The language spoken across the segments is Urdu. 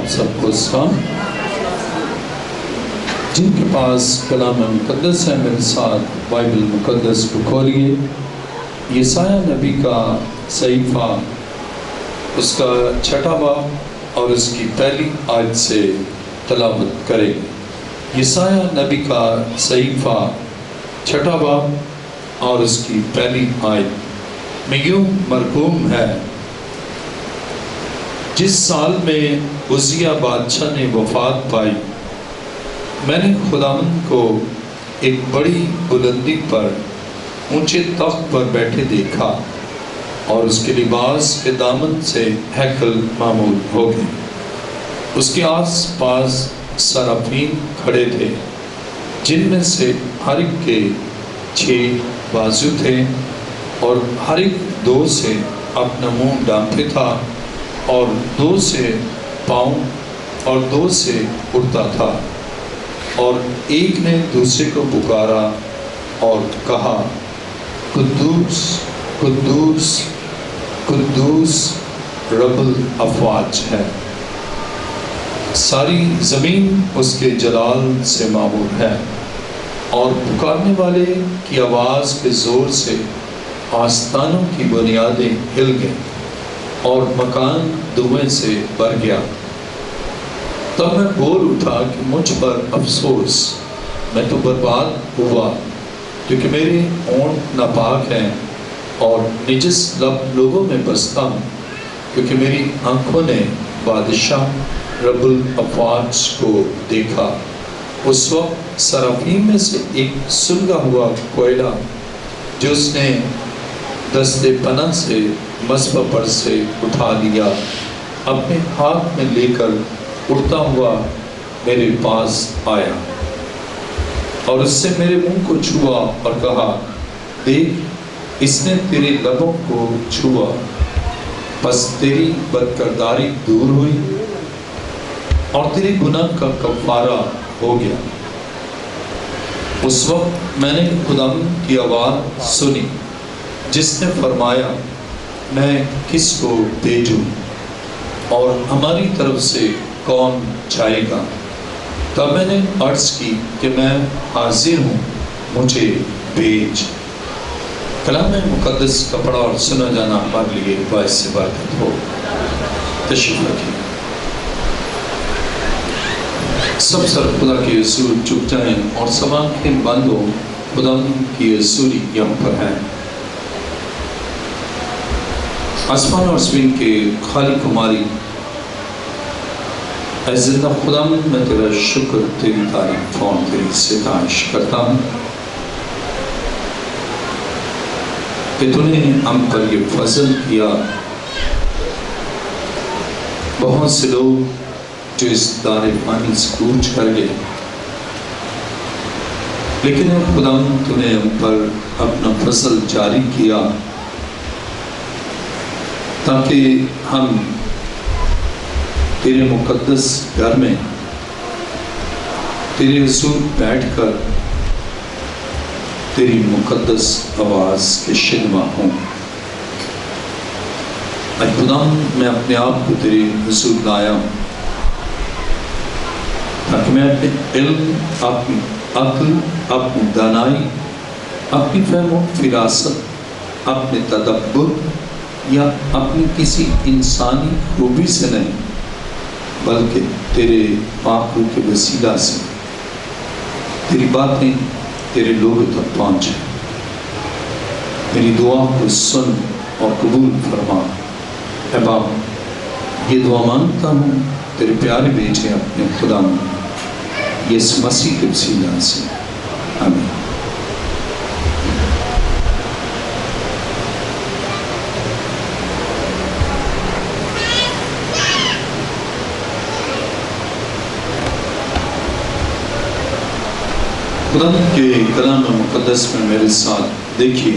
آپ سب کو سلام۔ جن کے پاس کلام مقدس ہے میرے ساتھ بائبل مقدس کو کھولیے۔ یسایہ نبی کا صحیفہ اس کا 6واں باب اور اس کی پہلی آیت سے تلاوت کریں گے۔ یسایہ نبی کا صحیفہ 6واں باب اور اس کی پہلی آیت میں یوں مرقوم ہے: جس سال میں عزیہ بادشاہ نے وفات پائی، میں نے خداوند کو ایک بڑی بلندی پر اونچے تخت پر بیٹھے دیکھا، اور اس کے لباس کے دامن سے ہیکل معمول ہو گئے۔ اس کے آس پاس سرافین کھڑے تھے، جن میں سے ہر ایک کے 6 بازو تھے، اور ہر ایک 2 سے اپنا منہ ڈھانپے تھا، اور 2 سے پاؤں اور 2 سے اڑتا تھا۔ اور ایک نے دوسرے کو پکارا اور کہا: قدوس قدوس قدوس رب الافواج ہے، ساری زمین اس کے جلال سے معمور ہے۔ اور پکارنے والے کی آواز کے زور سے آستانوں کی بنیادیں ہل گئیں اور مکان دھویں سے بھر گیا۔ تب میں بول اٹھا کہ مجھ پر افسوس، میں تو برباد ہوا، کیونکہ میرے ہونٹ ناپاک ہیں اور نجس لب لوگوں میں بستا ہوں، کیونکہ میری آنکھوں نے بادشاہ رب الافواج کو دیکھا۔ اس وقت سرافین میں سے ایک سلگا ہوا کوئلہ جو اس نے دست پناہ سے مصباح پر سے اٹھا لیا، اپنے ہاتھ میں لے کر اڑتا ہوا میرے پاس آیا، اور اس سے میرے منہ کو چھوا اور کہا: دیکھ، اس نے تیرے لبوں کو چھوا، پس تیری بدکرداری دور ہوئی اور تیرے گناہ کا کفارہ ہو گیا۔ اس وقت میں نے خداوند کی آواز سنی، جس نے فرمایا: میں کس کو بھیجوں اور ہماری طرف سے کون جائے گا؟ تب میں نے عرض کی کہ میں حاضر ہوں، مجھے بھیج۔ کلام مقدس کا پڑھا اور سنا جانا ہمارے لیے باعث برکت ہو۔ تشریف رکھیں۔ سب سر خدا کے حضور جھک جائیں اور سب آنکھیں بند ہو۔ خدا کی حضوری یہاں پر ہے۔ آسمان اور زمین کے خالق و مالک، اے زندہ خدا، میں تیرا شکر، تیری تعریف اور تیری ستائش کرتا ہوں کہ تو نے ہم پر یہ فضل کیا۔ بہت سے لوگ جو اس دار پانی سے کوچ کر گئے، لیکن اے خدا، تو نے ہم پر اپنا فضل جاری کیا تاکہ ہم تیرے مقدس گھر میں تیرے حضور بیٹھ کر تیری مقدس آواز کے شنوا ہوں۔ اے خدا، میں اپنے آپ کو تیرے حضور لایا ہوں تاکہ میں اپنے علم، اپنی عقل، اپنی دانائی، اپنی فہم و فراست، اپنے تدبر یا اپنی کسی انسانی خوبی سے نہیں، بلکہ تیرے پاک روح کے وسیلہ سے تیری باتیں تیرے لوگوں تک پہنچے۔ میری دعا کو سن اور قبول فرما۔ اے باپ، یہ دعا مانگتا ہوں تیرے پیارے بیٹے اپنے خدا یسوع مسیح کے وسیلہ سے، آمین۔ خدا کے کلام مقدس میں میرے ساتھ دیکھیے،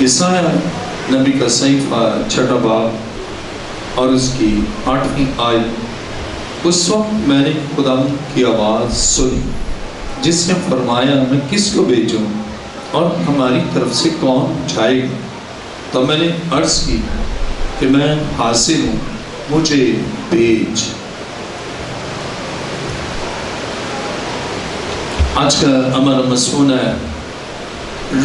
یسایہ نبی کا صحیفہ 6واں باب اور اس کی 8ویں آیت۔ اس وقت میں نے خدا کی آواز سنی، جس نے فرمایا: میں کس کو بھیجوں اور ہماری طرف سے کون جائے گا؟ تو میں نے عرض کی کہ میں حاضر ہوں، مجھے بھیج۔ آج کا ہمارا مضمون ہے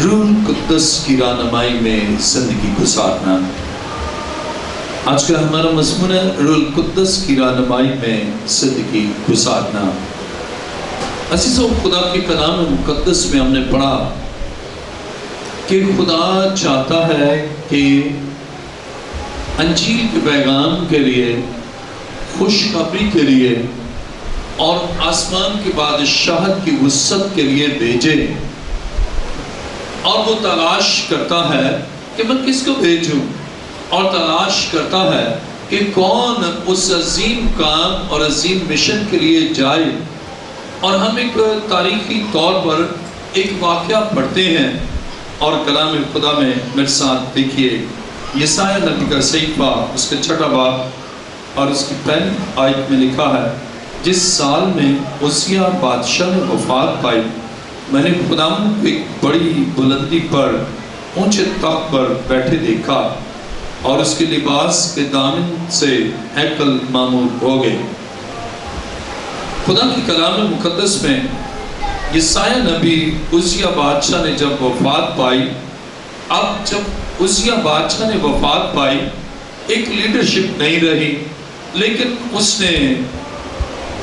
روح القدس کی رہنمائی میں زندگی گزارنا۔ آج کا ہمارا مضمون ہے روح القدس کی رہنمائی میں زندگی گزارنا۔ عزیزو، خدا کے کلام مقدس میں ہم نے پڑھا کہ خدا چاہتا ہے کہ انجیل کے پیغام کے لیے، خوشخبری کے لیے اور آسمان کی بادشاہت کی وسعت کے لیے بھیجے، اور وہ تلاش کرتا ہے کہ میں کس کو بھیجوں، اور تلاش کرتا ہے کہ کون اس عظیم کام اور عظیم مشن کے لیے جائے۔ اور ہم ایک تاریخی طور پر ایک واقعہ پڑھتے ہیں، اور کلام خدا میں میرے ساتھ دیکھیے یسایہ نبی کا صحیفہ، اس کے 6 باب اور اس کی پہلی آیت میں لکھا ہے، جس سال میں عزیہ بادشاہ نے وفات پائی، میں نے خداوند کو ایک بڑی بلندی پر اونچے تخت پر بیٹھے دیکھا، اور اس کے لباس کے دامن سے ہیکل معمور ہو گئے۔ خدا کی کلام مقدس میں یسایہ نبی عزیہ بادشاہ نے جب وفات پائی، اب جب عزیہ بادشاہ نے وفات پائی، ایک لیڈرشپ نہیں رہی، لیکن اس نے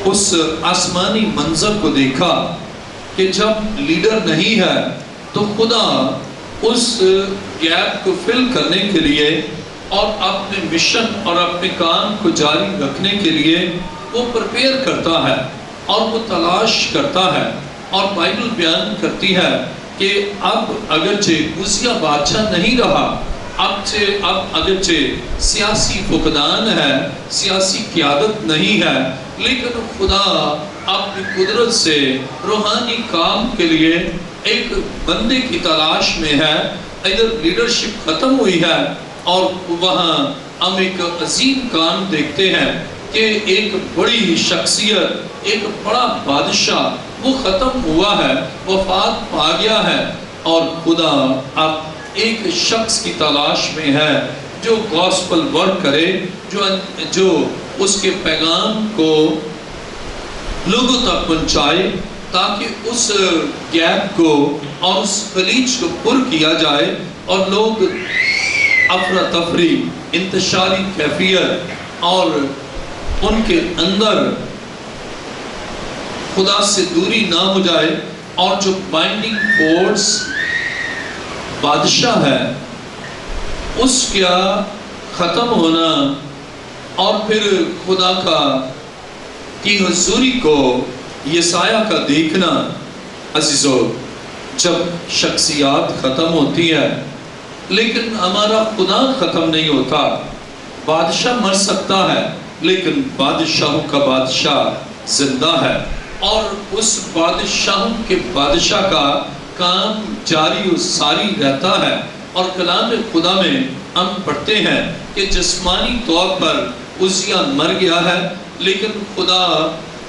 اس آسمانی منظر کو دیکھا کہ جب لیڈر نہیں ہے تو خدا اس گیپ کو فل کرنے کے لیے اور اپنے مشن اور اپنے کام کو جاری رکھنے کے لیے وہ پریپیئر کرتا ہے اور وہ تلاش کرتا ہے۔ اور بائبل بیان کرتی ہے کہ اب اگرچہ عزیہ بادشاہ نہیں رہا، اب اگرچہ سیاسی فقدان ہے، سیاسی قیادت نہیں ہے، لیکن خدا اپنی قدرت سے روحانی کام کے لیے ایک بندے کی تلاش میں ہے۔ ادھر لیڈرشپ ختم ہوئی ہے، اور وہاں ہم ایک عظیم کام دیکھتے ہیں کہ ایک بڑی شخصیت، ایک بڑا بادشاہ وہ ختم ہوا ہے، وفات پا گیا ہے، اور خدا اب ایک شخص کی تلاش میں ہے جو گاسپل ورک کرے، جو اس کے پیغام کو لوگوں تک پہنچائے، تاکہ اس گیپ کو اور اس خلیج کو پر کیا جائے، اور لوگ افراتفری، انتشاری کیفیت اور ان کے اندر خدا سے دوری نہ ہو جائے، اور جو بائنڈنگ فورس بادشاہ ہے اس کا ختم ہونا، اور پھر خدا کی حضوری کو یسایہ کا دیکھنا۔ عزیزو، جب شخصیات ختم ہوتی ہے لیکن ہمارا خدا ختم نہیں ہوتا۔ بادشاہ مر سکتا ہے لیکن بادشاہوں کا بادشاہ زندہ ہے، اور اس بادشاہوں کے بادشاہ کا کام جاری و ساری رہتا ہے۔ اور کلام خدا میں ہم پڑھتے ہیں کہ جسمانی طور پر عزیہ مر گیا ہے، لیکن خدا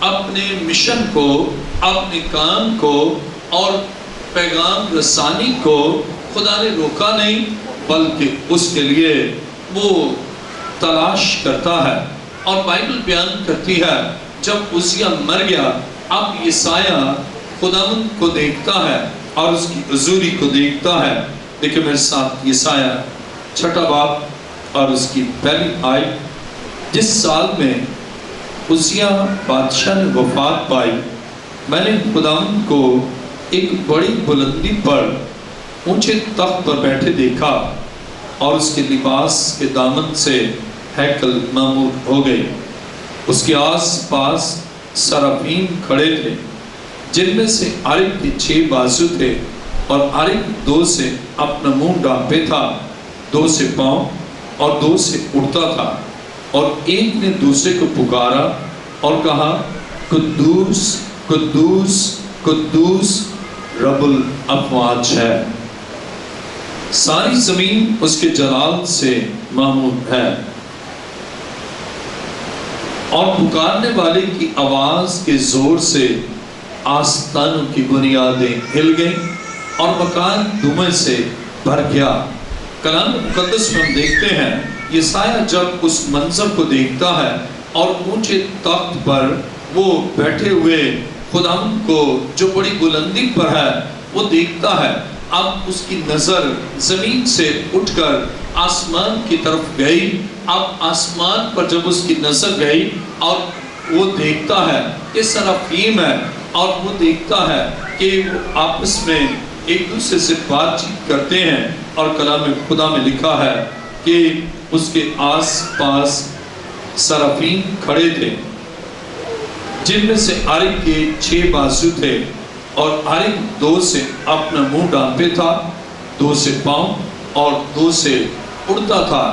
اپنے مشن کو، اپنے کام کو اور پیغام رسانی کو خدا نے روکا نہیں، بلکہ اس کے لیے وہ تلاش کرتا ہے۔ اور بائبل بیان کرتی ہے جب عزیہ مر گیا، اب یسایہ خداوند کو دیکھتا ہے اور اس کی حضوری کو دیکھتا ہے۔ دیکھیں میرے ساتھ یسایہ 6 باب اور اس کی پہلی آیت، جس سال میں عزیہ بادشاہ نے وفات پائی، میں نے خداوند کو ایک بڑی بلندی پر اونچے تخت پر بیٹھے دیکھا، اور اس کے لباس کے دامن سے ہیکل معمور ہو گئے۔ اس کے آس پاس سرافیم کھڑے تھے، جن میں سے ہر ایک کے 6 بازو تھے، اور ہر ایک 2 سے اپنا منہ ڈھانپے تھا، 2 سے پاؤں اور 2 سے اڑتا تھا، اور ایک نے دوسرے کو پکارا اور کہا، قدوس قدوس قدوس رب الافواج ہے، ساری زمین اس کے جلال سے معمور ہے۔ اور پکارنے والے کی آواز کے زور سے آستانوں کی بنیادیں ہل گئیں، اور مکان دھوئیں سے بھر گیا۔ کلام مقدس میں ہم دیکھتے ہیں یسایہ جب اس منظر کو دیکھتا ہے اور اونچے تخت پر وہ بیٹھے ہوئے خداوند کو جو بڑی بلندی پر ہے وہ دیکھتا ہے، اب اس کی نظر زمین سے اٹھ کر آسمان کی طرف گئی۔ اب آسمان پر جب اس کی نظر گئی اور وہ دیکھتا ہے کہ سرافیم ہے، اور وہ دیکھتا ہے کہ وہ آپس میں ایک دوسرے سے بات چیت کرتے ہیں، اور کلام خدا میں لکھا ہے کہ اس کے آس پاس سرافیم کھڑے تھے، جن میں سے ہر ایک کے 6 بازو تھے، اور ہر ایک 2 سے اپنا منہ ڈھانپے تھا، 2 سے پاؤں اور 2 سے اڑتا تھا۔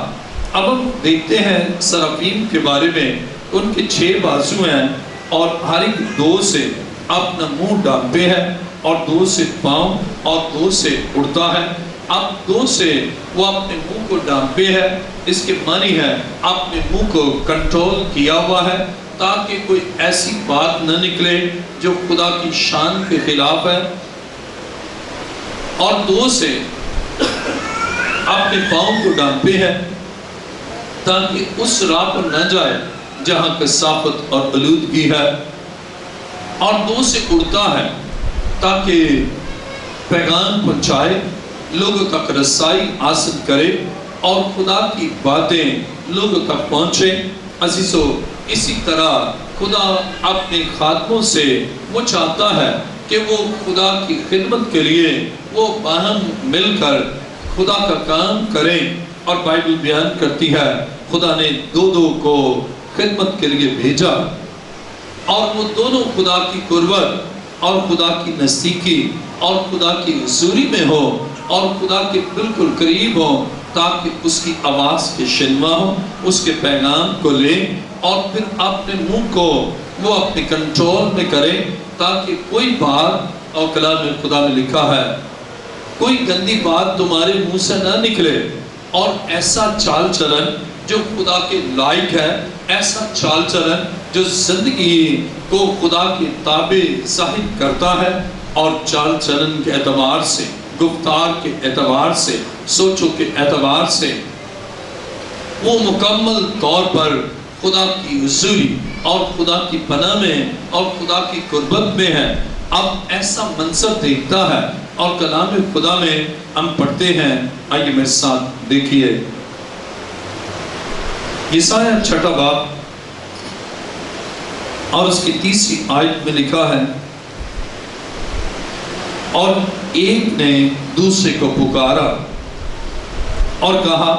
اب ہم دیکھتے ہیں سرافیم کے بارے میں، ان کے 6 بازو ہیں اور ہر ایک 2 سے اپنا منہ ڈھانپے ہے، اور 2 سے پاؤں اور 2 سے اڑتا ہے۔ اب 2 سے وہ اپنے منہ کو ڈھانپے ہے، اس کے معنی ہے اپنے منہ کو کنٹرول کیا ہوا ہے تاکہ کوئی ایسی بات نہ نکلے جو خدا کی شان کے خلاف ہے، اور 2 سے اپنے پاؤں کو ڈھانپے ہے تاکہ اس راہ پر نہ جائے جہاں کثافت اور آلودگی ہے، اور 2 سے اڑتا ہے تاکہ پیغام پہنچائے، لوگوں تک رسائی حاصل کرے اور خدا کی باتیں لوگوں تک پہنچے۔ عزیزو، اسی طرح خدا اپنے خادموں سے وہ چاہتا ہے کہ وہ خدا کی خدمت کے لیے وہ باہم مل کر خدا کا کام کریں، اور بائبل بیان کرتی ہے خدا نے 2 کو خدمت کے لیے بھیجا، اور وہ دونوں خدا کی قربت اور خدا کی نزدیکی اور خدا کی حضوری میں ہو اور خدا کے بالکل قریب ہو، تاکہ اس کی آواز کے شنوا ہو، اس کے پیغام کو لے، اور پھر اپنے منہ کو وہ اپنے کنٹرول میں کرے تاکہ کوئی بات، اور کلام خدا میں لکھا ہے کوئی گندی بات تمہارے منہ سے نہ نکلے، اور ایسا چال چلن جو خدا کے لائق ہے، ایسا چال چلن جو زندگی کو خدا کے تابع ظاہر کرتا ہے، اور چال چلن کے اعتبار سے، گفتار کے اعتبار سے، سوچوں کے اعتبار سے وہ مکمل طور پر خدا کی حضوری اور خدا کی پناہ میں اور خدا کی قربت میں ہے۔ اب ایسا منظر دیکھتا ہے، اور کلام خدا میں ہم پڑھتے ہیں، آئیے میرے ساتھ دیکھیے یسایہ 6 باب اور اس کی 3 آیت میں لکھا ہے، اور ایک نے دوسرے کو پکارا اور کہا،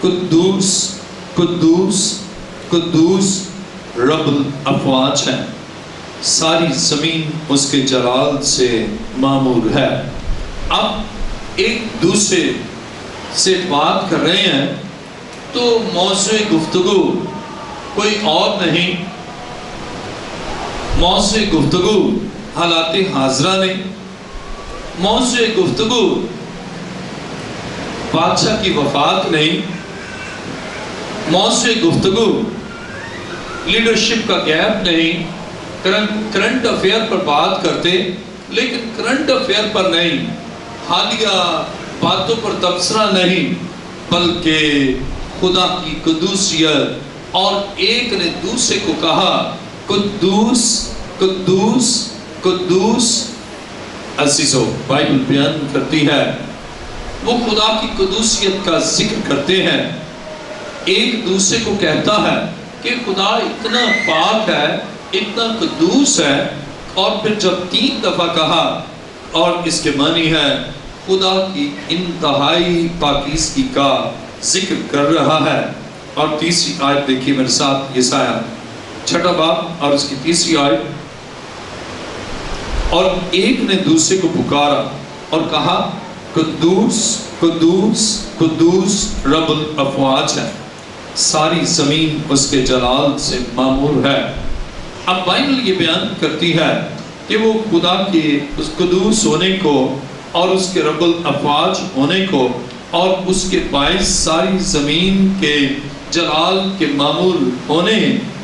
قدوس قدوس قدوس رب الافواج ہے، ساری زمین اس کے جلال سے معمور ہے۔ اب ایک دوسرے سے بات کر رہے ہیں تو موضوع گفتگو کوئی اور نہیں، موضوع گفتگو حالات حاضرہ نہیں، موضوع گفتگو بادشاہ کی وفات نہیں، موضوع گفتگو لیڈرشپ کا گیپ نہیں، کرنٹ افیئر پر بات کرتے لیکن کرنٹ افیئر پر نہیں، حالیہ باتوں پر تبصرہ نہیں، بلکہ خدا کی قدوسیت۔ اور ایک نے دوسرے کو کہا، قدوس قدوس قدوس۔ عزیزو، بائبل بیان کرتی ہے وہ خدا کی قدوسیت کا ذکر کرتے ہیں، ایک دوسرے کو کہتا ہے کہ خدا اتنا پاک ہے، اتنا قدوس ہے، اور پھر جب 3 دفعہ کہا، اور اس کے معنی ہے خدا کی انتہائی پاکیزگی کا ذکر کر رہا ہے۔ اور 3 آیت دیکھیے میرے ساتھ، یسایہ 6 باب اور اس کی 3 آیت، اور ایک نے دوسرے کو پکارا اور کہا، قدوس قدوس قدوس رب الافواج ہے، ساری زمین اس کے جلال سے معمور ہے۔ اب بائبل یہ بیان کرتی ہے کہ وہ خدا کے اس قدوس ہونے کو اور اس کے رب الافواج ہونے کو اور اس کے باعث ساری زمین کے جلال کے معمور ہونے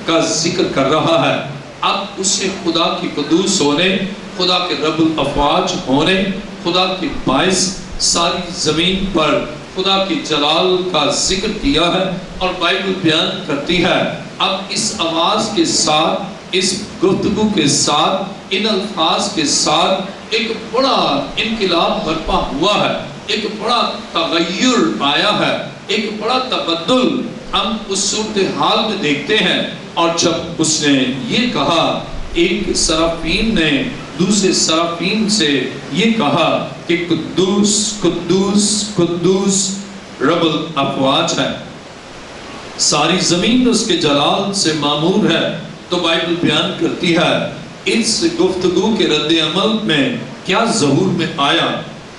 کا ذکر کر رہا ہے۔ اب اسے خدا کی قدوس ہونے، خدا کے رب الافواج ہونے، خدا کے باعث ساری زمین پر خدا کی جلال کا ذکر کیا ہے اور بائبل بیان کرتی ہے اب اس آواز کے ساتھ، اس گفتگو کے ساتھ، ان الفاظ کے ساتھ ایک بڑا انقلاب برپا ہوا ہے، ایک بڑا تغیر آیا ہے، ایک بڑا تبدل ہم اس صورتحال میں دیکھتے ہیں۔ اور جب اس نے یہ کہا، ایک سرافین نے دوسرے سرافین سے یہ کہا کہ قدوس قدوس قدوس رب الافواج ہے، ساری زمین اس کے جلال سے معمور ہے۔ تو بائبل بیان کرتی ہے اس گفتگو کے رد عمل میں کیا ظہور میں آیا۔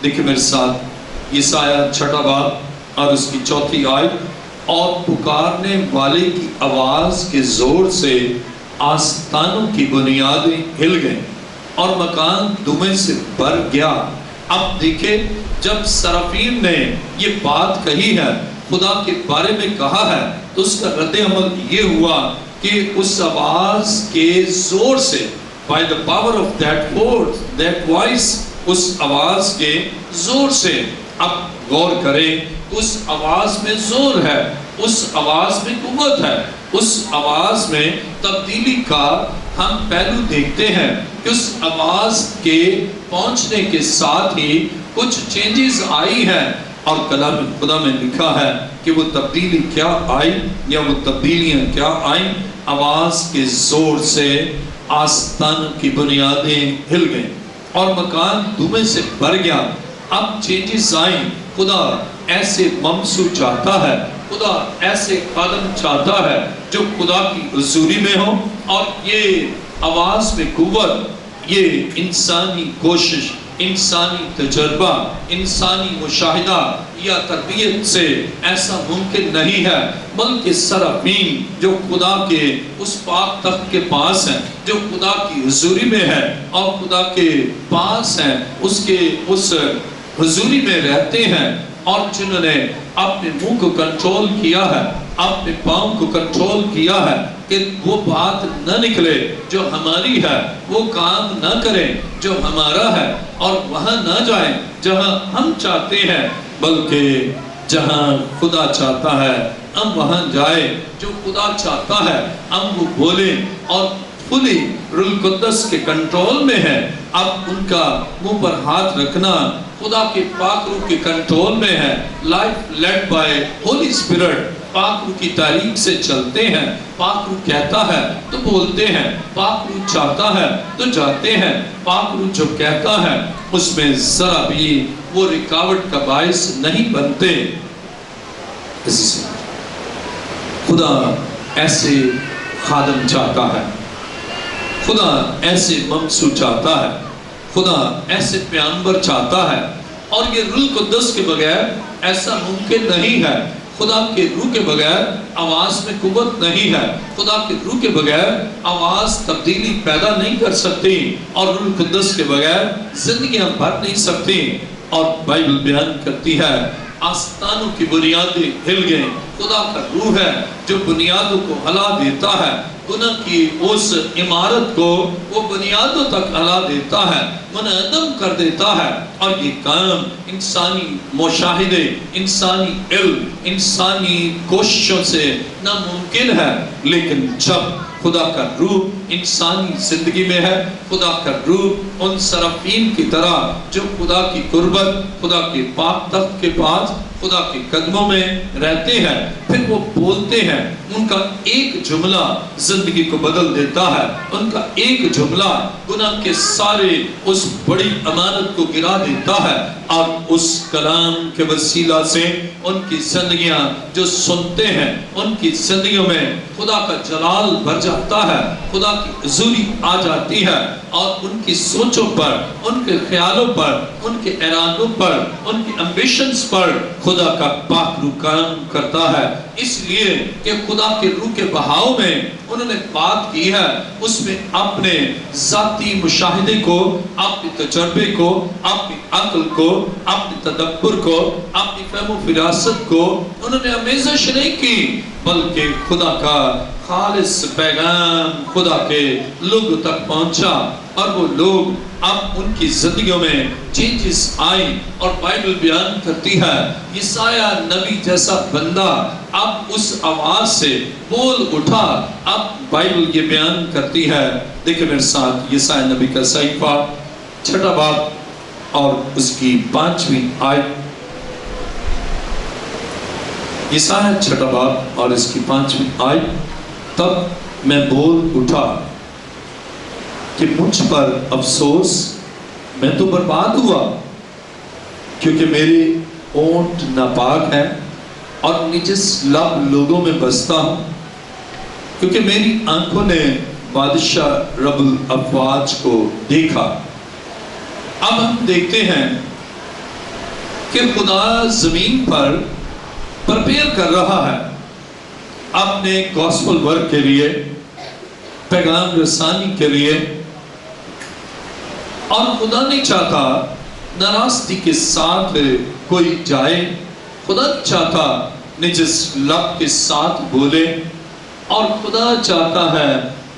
دیکھیں میرے ساتھ یسایہ 6 باب اور اس کی 4 آیت، اور پکارنے والے کی آواز کے زور سے آستانوں کی بنیادیں ہل گئیں اور مکان دمے سے بھر گیا۔ اب دیکھیں جب سرافین نے یہ بات کہی ہے، خدا کے بارے میں کہا ہے، تو اس کا رد عمل یہ ہوا کہ اس آواز کے زور سے by the power of that voice، اس آواز کے زور سے، اب غور کریں اس آواز میں زور ہے، اس آواز میں قوت ہے، اس آواز میں تبدیلی کا ہم پہلو دیکھتے ہیں کہ اس آواز کے پہنچنے کے ساتھ ہی کچھ چینجز آئی ہیں، اور کلام خدا میں لکھا ہے کہ وہ تبدیلی کیا آئی یا وہ تبدیلیاں کیا آئیں۔ آواز کے زور سے آستان کی بنیادیں ہل گئیں اور مکان دمے سے بھر گیا۔ اب چینجز آئیں۔ خدا ایسے ممسو چاہتا ہے، خدا ایسے خادم چاہتا ہے جو خدا کی حضوری میں ہو، اور یہ آواز میں قوت، یہ انسانی کوشش، انسانی تجربہ، انسانی مشاہدہ یا تربیت سے ایسا ممکن نہیں ہے، بلکہ سرافین جو خدا کے اس پاک تخت کے پاس ہیں، جو خدا کی حضوری میں ہے اور خدا کے پاس ہیں، اس کے اس حضوری میں رہتے ہیں، اور جنہوں نے اپنے منہ کو کنٹرول کیا ہے، اپنے پاؤں کو کنٹرول کیا ہے کہ وہ بات نہ نکلے جو ہماری ہے، وہ کام نہ کریں جو ہمارا ہے، اور وہاں نہ جائیں جہاں ہم چاہتے ہیں، بلکہ جہاں خدا چاہتا ہے ہم وہاں جائیں، جو خدا چاہتا ہے ہم وہ بولیں، اور فلی روح القدس کے کنٹرول میں ہے۔ اب ان کا منہ پر ہاتھ رکھنا خدا کے پاک روح کے کنٹرول میں ہے۔ Life lead by Holy Spirit, پاک روح کی تاریخ سے چلتے ہیں۔ پاک روح کہتا ہے تو بولتے ہیں، پاک روح چاہتا ہے تو جاتے ہیں۔ پاک روح جو کہتا ہے اس میں ذرا بھی وہ رکاوٹ کا باعث نہیں بنتے۔ خدا ایسے خادم چاہتا ہے، خدا ایسے ممسو چاہتا ہے، خدا ایسے پیغمبر چاہتا ہے، اور یہ روح القدس کے بغیر ایسا ممکن نہیں ہے۔ خدا کے روح کے بغیر آواز میں قوت نہیں ہے، خدا کے روح کے بغیر آواز تبدیلی پیدا نہیں کر سکتی، اور روح القدس کے بغیر زندگیاں بھر نہیں سکتی۔ اور بائبل بیان کرتی ہے آستانوں کی بنیادیں ہل گئیں۔ خدا کا روح ہے جو بنیادوں کو ہلا دیتا ہے، گناہ کی اس عمارت کو وہ بنیادوں تک ہلا دیتا ہے، منہدم کر دیتا ہے، اور یہ کام انسانی مشاہدے، انسانی علم، انسانی کوششوں سے ناممکن ہے۔ لیکن جب خدا کا روح انسانی زندگی میں ہے، خدا کا روح ان سرافین کی طرح جو خدا کی قربت، خدا کے پاک تخت کے پاس، خدا کے قدموں میں رہتے ہیں، پھر وہ بولتے ہیں، ان کا ایک جملہ زندگی کو بدل دیتا ہے، ان کا ایک جملہ گناہ کے سارے اس بڑی امانت کو گرا دیتا ہے، اور اس کلام کے وسیلہ سے ان کی زندگیاں جو سنتے ہیں، ان کی زندگیوں میں خدا کا جلال بھر جاتا ہے، خدا کی حضوری آ جاتی ہے، اور ان کی سوچوں پر، ان کے خیالوں پر، ان کے ارادوں پر، ان کی امبیشنز پر خدا کا پاک روح کام کرتا ہے۔ اس لیے کہ خدا کے روح کے بہاؤ میں انہوں نے بات کی ہے، اس میں اپنے ذاتی مشاہدے کو، اپنے تجربے کو، اپنی عقل کو، اپنے تدبر کو، اپنی فہم و فراست کو انہوں نے آمیزش نہیں کی، بلکہ خدا کا خالص پیغام خدا کے لوگوں تک پہنچا اور وہ لوگ اب ان کی زندگیوں میں چینجز آئیں اور بائبل بیان کرتی ہے یسایہ نبی جیسا بندہ اب اس آواز سے بول اٹھا. اب بائبل یہ بیان کرتی ہے, دیکھیں میرے ساتھ یسایہ نبی کا صحیفہ 6 باب اور اس کی 5ویں آیت. یسایہ 6 باب اور اس کی 5ویں آیت. تب میں بول اٹھا کہ مجھ پر افسوس, میں تو برباد ہوا, کیونکہ میرے اونٹ ناپاک ہیں اور نجس لب لوگوں میں بستا ہوں, کیونکہ میری آنکھوں نے بادشاہ رب الافواج کو دیکھا. اب ہم دیکھتے ہیں کہ خدا زمین پر پرپیئر کر رہا ہے اپنے گاسپل ورک کے لیے, پیغام رسانی کے لیے, اور خدا نہیں چاہتا ناراستی کے ساتھ کوئی جائے, خدا نہیں چاہتا نجس لب کے ساتھ بولے, اور خدا چاہتا ہے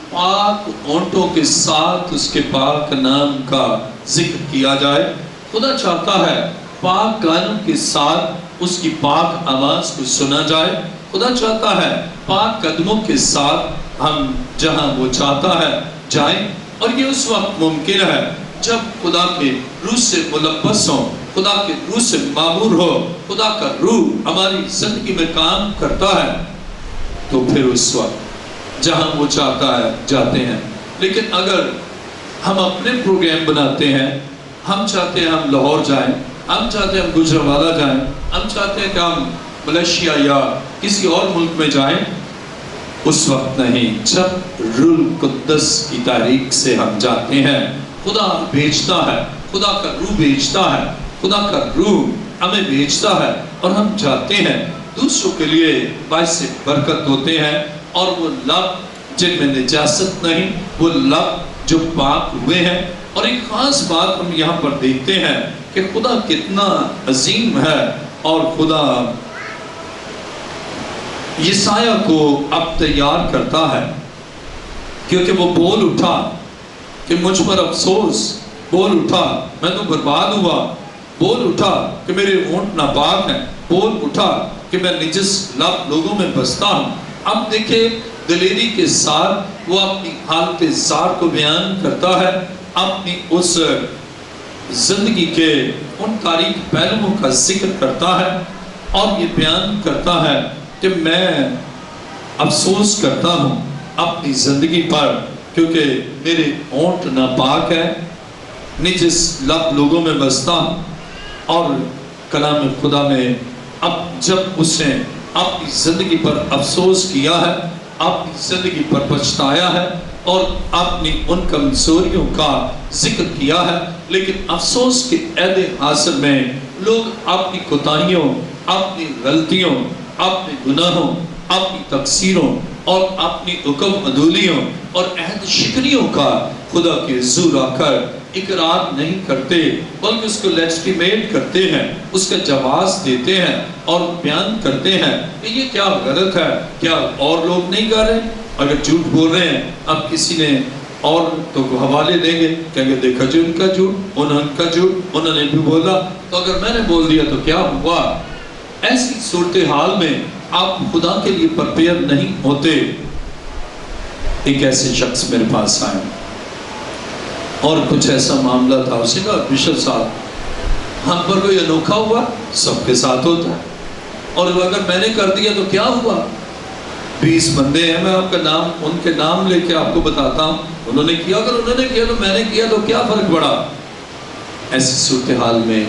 پاک اونٹوں کے ساتھ اس کے پاک نام کا ذکر کیا جائے. خدا چاہتا ہے پاک گانوں کے ساتھ اس کی پاک آواز کو سنا جائے. خدا چاہتا ہے پاک قدموں کے ساتھ ہم جہاں وہ چاہتا ہے جائیں, اور یہ اس وقت ممکن ہے جب خدا کے روح سے ملبس ہو, خدا کے روح سے معمور ہو, خدا کا روح ہماری زندگی میں کام کرتا ہے, تو پھر اس وقت جہاں وہ چاہتا ہے جاتے ہیں. لیکن اگر ہم اپنے پروگرام بناتے ہیں, ہم چاہتے ہیں ہم لاہور جائیں, ہم چاہتے ہیں ہم گجرانوالہ جائیں, ہم چاہتے ہیں کہ ہم ملیشیا یا کسی اور ملک میں جائیں, اس وقت نہیں. جب روح القدس کی تحریک سے ہم جاتے ہیں, خدا بھیجتا ہے, خدا کا روح بھیجتا ہے, خدا کا روح ہمیں بھیجتا ہے, اور ہم جاتے ہیں دوسروں کے لیے باعث برکت ہوتے ہیں. اور وہ لب جن میں نجاست نہیں, وہ لب جو پاک ہوئے ہیں. اور ایک خاص بات ہم یہاں پر دیکھتے ہیں کہ خدا کتنا عظیم ہے, اور خدا یسایہ کو اب تیار کرتا ہے, کیونکہ وہ بول اٹھا کہ مجھ پر افسوس, بول اٹھا میں تو برباد ہوا, بول اٹھا کہ میرے اونٹ ناپاک ہیں, بول اٹھا کہ میں نجس لب لوگوں میں بستا ہوں. اب دیکھیں دلیری کے ساتھ وہ اپنی حالت زار کو بیان کرتا ہے, اپنی اس زندگی کے ان تاریخ پہلوؤں کا ذکر کرتا ہے, اور یہ بیان کرتا ہے کہ میں افسوس کرتا ہوں اپنی زندگی پر, کیونکہ میرے اونٹ ناپاک ہے, نجس لب لوگوں میں بستا ہوں. اور کلام خدا میں اب جب اس نے اپنی زندگی پر افسوس کیا ہے, اپنی زندگی پر پچھتایا ہے, اور اپنی ان کمزوریوں کا ذکر کیا ہے, لیکن افسوس کے عہد حاصل میں لوگ اپنی کوتاہیوں, اپنی غلطیوں, اپنے گناہوں, اپنی تقصیروں اور اپنی حکم عدولیوں اور عہد شکنیوں کا خدا کے حضور آ کر اقرار نہیں کرتے, بلکہ اس کو لیجٹیمیٹ کرتے ہیں, اس کا جواز دیتے ہیں اور بیان کرتے ہیں کہ یہ کیا غلط ہے, کیا اور لوگ نہیں کر رہے. اگر جھوٹ بول رہے ہیں, اب کسی نے اور تو حوالے دیں گے, کہیں گے دیکھا جو ان کا جھوٹ, ان کا جھوٹ, انہوں نے بھی بولا, تو اگر میں نے بول دیا تو کیا ہوا. ایسی صورتحال میں آپ خدا کے لیے پرپیئر نہیں ہوتے. ایک ایسے شخص میرے پاس آئے اور کچھ ایسا معاملہ تھا, اسے کہا بشپ صاحب ہم پر کوئی انوکھا ہوا, سب کے ساتھ ہوتا ہے, اور اگر میں نے کر دیا تو کیا ہوا. 20 بندے ہیں, میں آپ کا نام, ان کے نام لے کے آپ کو بتاتا ہوں, انہوں نے کیا, اگر انہوں نے کیا تو میں نے کیا, تو کیا فرق پڑا. ایسی صورتحال میں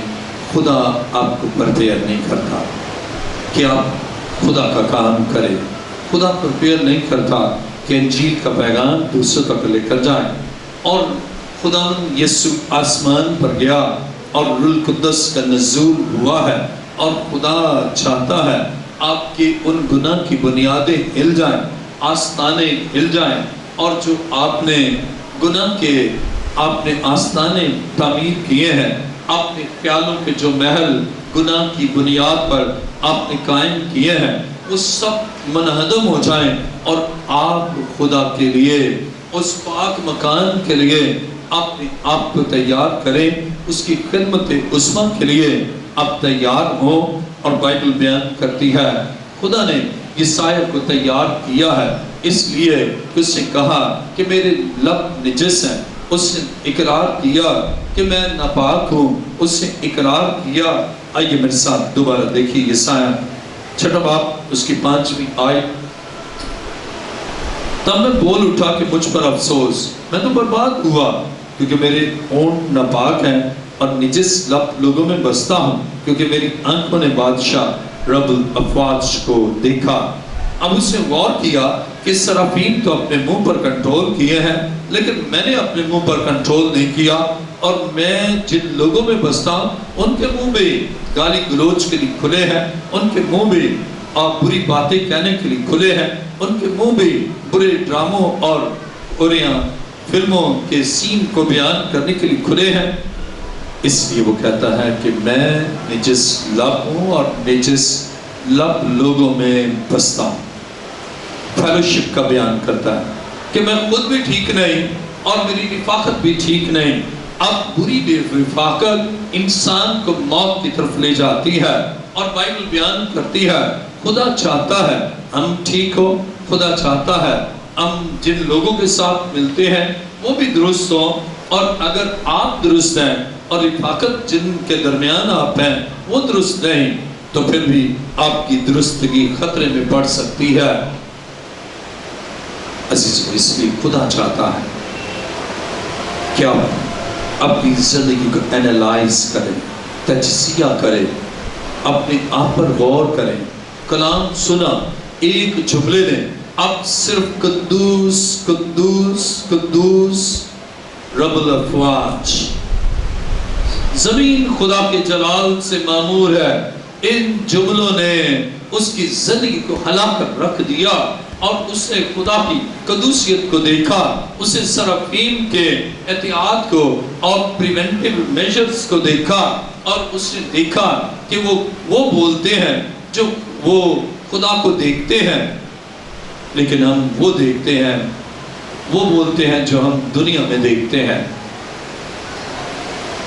خدا آپ کو پرپیئر نہیں کرتا کہ آپ خدا کا کام کرے. خدا پرپیئر نہیں کرتا کہ انجیل کا پیغام دوسروں تک لے کر جائیں. اور خدا یسوع آسمان پر گیا اور روح القدس کا نزول ہوا ہے, اور خدا چاہتا ہے آپ کی ان گناہ کی بنیادیں ہل جائیں, آستانے ہل جائیں, اور جو آپ نے گناہ کے آپ نے آستانے تعمیر کیے ہیں, اپنے خیالوں کے جو محل گناہ کی بنیاد پر آپ نے قائم کیے ہیں, وہ سب منہدم ہو جائیں، اور آپ خدا کے لیے اس پاک مکان کے لیے اپنے آپ کو تیار کریں، اس کی خدمت عظمیٰ کے لیے آپ تیار ہوں۔ اور بائبل بیان کرتی ہے خدا نے یسایہ کو تیار کیا ہے، اس لیے اس نے کہا کہ میرے لب نجس ہیں، اس نے اقرار کیا کہ میں ناپاک ہوں، اس نے اقرار کیا۔ آئیے میرے ساتھ دوبارہ دیکھیے یسایہ 6 باب اس کی 5ویں آیت۔ تب میں بول اٹھا کہ مجھ پر افسوس، میں تو برباد ہوا، کیونکہ میرے ہونٹ ناپاک ہیں اور نجس لب لوگوں میں بستا ہوں، کیونکہ میری آنکھوں نے بادشاہ رب الافواج کو دیکھا۔ اب اس نے غور کیا کہ سرافین تو اپنے منہ پر کنٹرول کیے ہیں، لیکن میں نے اپنے منہ پر کنٹرول نہیں کیا، اور میں جن لوگوں میں بستا ہوں ان کے منہ بھی گالی گلوچ کے لیے کھلے ہیں، ان کے منہ بھی بری باتیں کہنے کے لیے کھلے ہیں، ان کے منہ بھی برے ڈراموں اور فلموں کے سین کو بیان کرنے کے لیے کھلے ہیں۔ اس لیے وہ کہتا ہے کہ میں نجس لب ہوں اور نجس لب لوگوں میں بستا ہوں۔ فیلوشپ کا بیان کرتا ہے کہ میں خود بھی ٹھیک نہیں اور میری رفاقت بھی ٹھیک نہیں۔ اب بری رفاقت انسان کو موت کی طرف لے جاتی ہے، اور بائبل بیان کرتی ہے خدا چاہتا ہے ہم ٹھیک ہو، خدا چاہتا ہے ہم جن لوگوں کے ساتھ ملتے ہیں وہ بھی درست ہوں، اور اگر آپ درست ہیں اور رفاقت جن کے درمیان آپ ہیں وہ درست نہیں، تو پھر بھی آپ کی درستگی خطرے میں پڑ سکتی ہے۔ عزیزو، اس لیے خدا چاہتا ہے کہ آپ اپنی زندگی کو اینالائز کریں، تجزیہ کریں، اپنے آپ پر غور کریں۔ کلام سنا، ایک جملے نے اب صرف قدوس قدوس قدوس رب الافواج، زمین خدا کے جلال سے معمور ہے، ان جملوں نے اس کی زندگی کو ہلا کر رکھ دیا، اور اس نے خدا کی قدوسیت کو دیکھا، اسے سرافیم کے احتیاط کو اور پریونٹیو میجرز کو دیکھا، اور اس نے دیکھا کہ وہ بولتے ہیں جو وہ خدا کو دیکھتے ہیں، لیکن ہم وہ دیکھتے ہیں، وہ بولتے ہیں جو ہم دنیا میں دیکھتے ہیں۔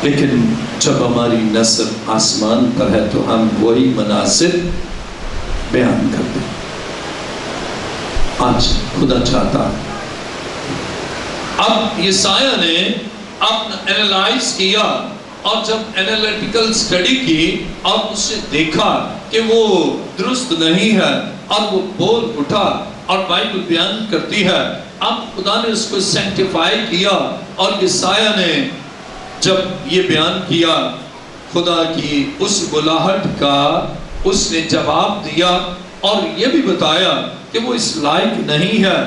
لیکن جب ہماری نظر آسمان پر ہے تو ہم وہی مناظر بیان کرتے ہیں۔ آج خدا چاہتا ہے، اب یسایہ نے اپنا اینالائز کیا، اور جب اینالیٹیکل سٹڈی کی اور اس نے دیکھا کہ وہ درست نہیں ہے، اور وہ بول اٹھا، اور بائبل بیان کرتی ہے اب خدا نے اس کو سینکٹیفائی کیا، اور یسایہ نے جب یہ بیان کیا خدا کی اس بلاہٹ کا اس نے جواب دیا، اور یہ بھی بتایا کہ وہ اس لائق نہیں ہے۔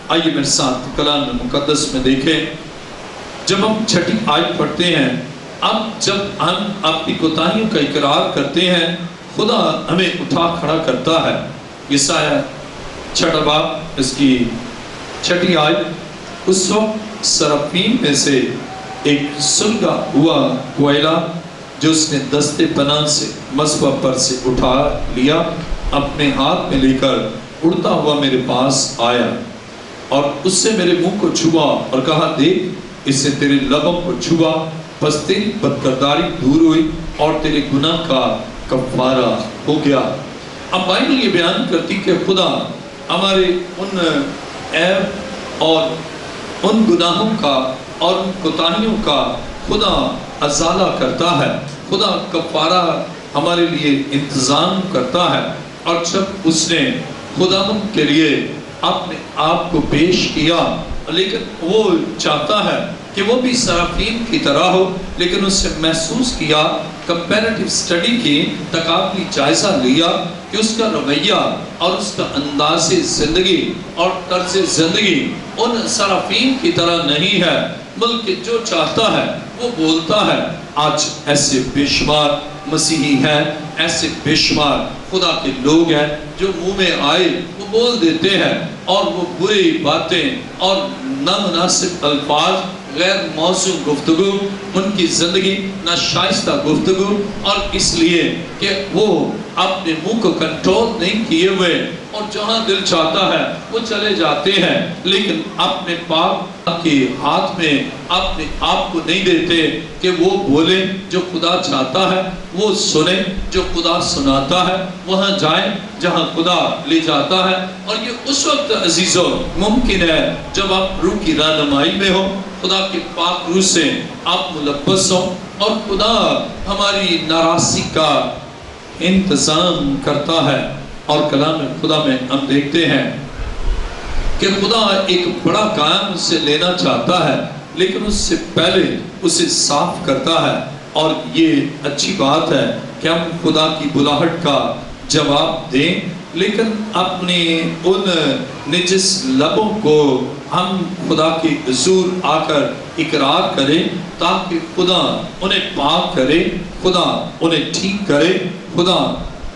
آئیے میرے ساتھ کلام مقدس میں دیکھیں، جب ہم 6 آیت پڑھتے ہیں، اب جب ہم اپنی کوتاہیوں کا اقرار کرتے ہیں خدا ہمیں اٹھا کھڑا کرتا ہے۔ یسایہ 6 باب اس کی 6 آیت، اس وقت سرافیم میں سے ایک سلگا ہوا کوئلہ جو اس نے دستے پناہ سے مصباح پر سے اٹھا لیا، اپنے ہاتھ میں لے کر اڑتا ہوا میرے پاس آیا، اور اس سے میرے منہ کو چھوا اور کہا دیکھ اس سے تیرے لبوں کو چھوا، بس تیری بدکرداری دور ہوئی اور تیرے گناہ کا کفارہ ہو گیا۔ اب بائبل یہ بیان کرتی کہ خدا ہمارے ان عیب اور ان گناہوں کا اور ان کوتاہیوں کا خدا ازالہ کرتا ہے، خدا کفارہ ہمارے لیے انتظام کرتا ہے۔ اور جب اس نے خداوند کے لیے اپنے آپ کو پیش کیا، لیکن وہ چاہتا ہے کہ وہ بھی سرافیم کی طرح ہو، لیکن اس سے محسوس کیا، کمپیریٹیو سٹڈی کی، تقابلی جائزہ لیا کہ اس کا رویہ اور اس کا انداز زندگی اور طرز زندگی ان سرافیم کی طرح نہیں ہے، بلکہ جو چاہتا ہے وہ بولتا ہے۔ آج ایسے بے شمار مسیحی ہیں، ایسے بے شمار خدا کے لوگ ہیں جو منہ میں آئے وہ بول دیتے ہیں، اور وہ بری باتیں اور نامناسب الفاظ غیر موزوں گفتگو، ان کی زندگی ناشائستہ گفتگو، اور اس لیے کہ وہ اپنے منہ کو کنٹرول نہیں کیے ہوئے اور جہاں دل چاہتا ہے وہ چلے جاتے ہیں، لیکن اپنے پاک کے ہاتھ میں اپنے آپ کو نہیں دیتے کہ وہ بولے جو خدا چاہتا ہے، وہ سنے جو خدا سناتا ہے، وہاں جائیں جہاں خدا لے جاتا ہے۔ اور یہ اس وقت عزیزو ممکن ہے جب آپ روح کی رہنمائی میں ہو، خدا کے پاک روح سے آپ ملبس ہو، اور خدا ہماری ناراضی کا انتظام کرتا ہے۔ اور کلام خدا میں ہم دیکھتے ہیں کہ خدا ایک بڑا کام اس سے لینا چاہتا ہے، لیکن اس سے پہلے اسے صاف کرتا ہے۔ اور یہ اچھی بات ہے کہ ہم خدا کی بلاہٹ کا جواب دیں، لیکن اپنے ان نجس لبوں کو ہم خدا کے حضور آ کر اقرار کریں، تاکہ خدا انہیں پاک کرے، خدا انہیں ٹھیک کرے، خدا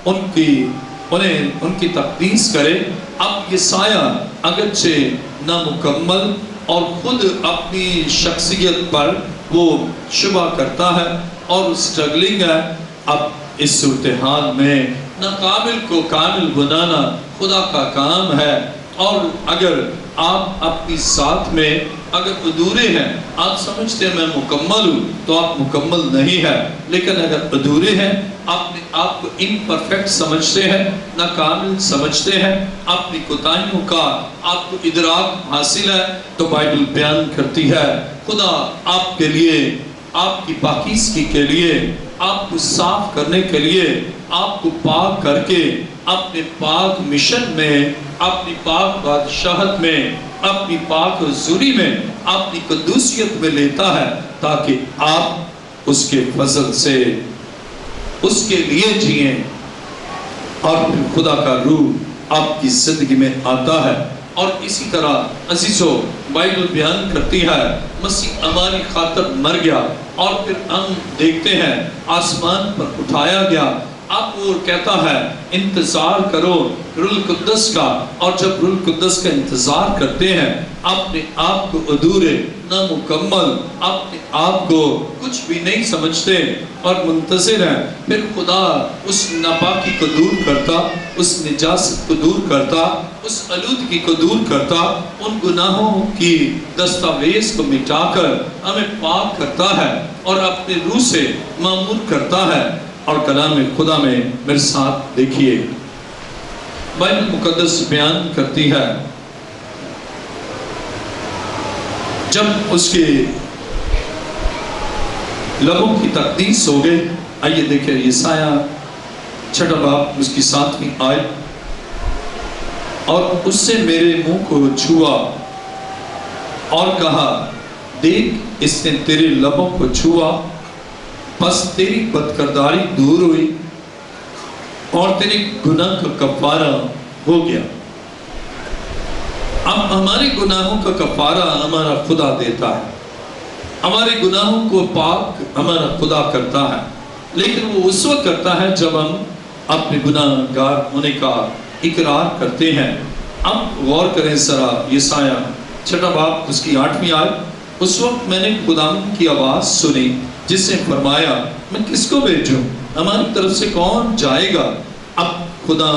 ان کی تقدیس کرے۔ اب یسایہ اگرچہ نامکمل اور خود اپنی شخصیت پر وہ شبہ کرتا ہے اور اسٹرگلنگ ہے، اب اس صورتحال میں ناقابل کو کامل بنانا خدا کا کام ہے۔ اور اگر آپ اپنی ذات میں اگر ادھورے ہیں، آپ سمجھتے ہیں میں مکمل ہوں، تو آپ مکمل نہیں ہے، لیکن اگر ادھورے ہیں، آپ کو امپرفیکٹ سمجھتے ہیں، ناکامل سمجھتے ہیں، اپنی کوتاہیوں کا آپ کو ادراک حاصل ہے، تو بائبل بیان کرتی ہے خدا آپ کے لیے، آپ کی پاکیزگی کے لیے، آپ کو صاف کرنے کے لیے، آپ کو پاک کر کے اپنے پاک مشن میں، اپنی پاک بادشاہت میں، اپنی پاک حضوری میں، اپنی قدوسیت میں لیتا ہے، تاکہ آپ اس کے فضل سے اس کے لیے جئیں، اور پھر خدا کا روح آپ کی زندگی میں آتا ہے۔ اور اسی طرح عزیزو بائبل بیان کرتی ہے مسیح ہماری خاطر مر گیا، اور پھر ہم دیکھتے ہیں آسمان پر اٹھایا گیا۔ اب وہ کہتا ہے انتظار کرو روح القدس کا، اور جب روح القدس کا انتظار کرتے ہیں، اپنے آپ کو ادھورے، نامکمل، اپنے آپ کو کچھ بھی نہیں سمجھتے اور منتظر ہیں، پھر خدا اس ناپاکی کو دور کرتا، اس نجاست کو دور کرتا، اس آلودگی کو دور کرتا، ان گناہوں کی دستاویز کو مٹا کر ہمیں پاک کرتا ہے اور اپنے روح سے معمور کرتا ہے۔ اور کلام خدا میں میرے ساتھ دیکھیے، بائبل مقدس بیان کرتی ہے جب اس کے لبوں کی تقدیس ہو گئے۔ آئیے دیکھیں یسایہ 6 باب اس کی 7ویں آیت، اور اس سے میرے منہ کو چھوا اور کہا دیکھ اس نے تیرے لبوں کو چھوا، پس تیری بدکرداری دور ہوئی اور تیرے گناہ کا کفارہ ہو گیا۔ اب ہمارے گناہوں کا کفارہ ہمارا خدا دیتا ہے، ہمارے گناہوں کو پاک ہمارا خدا کرتا ہے، لیکن وہ اس وقت کرتا ہے جب ہم اپنے گناہ گار ہونے کا اقرار کرتے ہیں۔ اب غور کریں ذرا یسایہ 6 باب اس کی 8ویں آیت، اس وقت میں نے خدا کی آواز سنی جس نے فرمایا میں کس کو بھیجوں، ہماری طرف سے کون جائے گا۔ اب خدا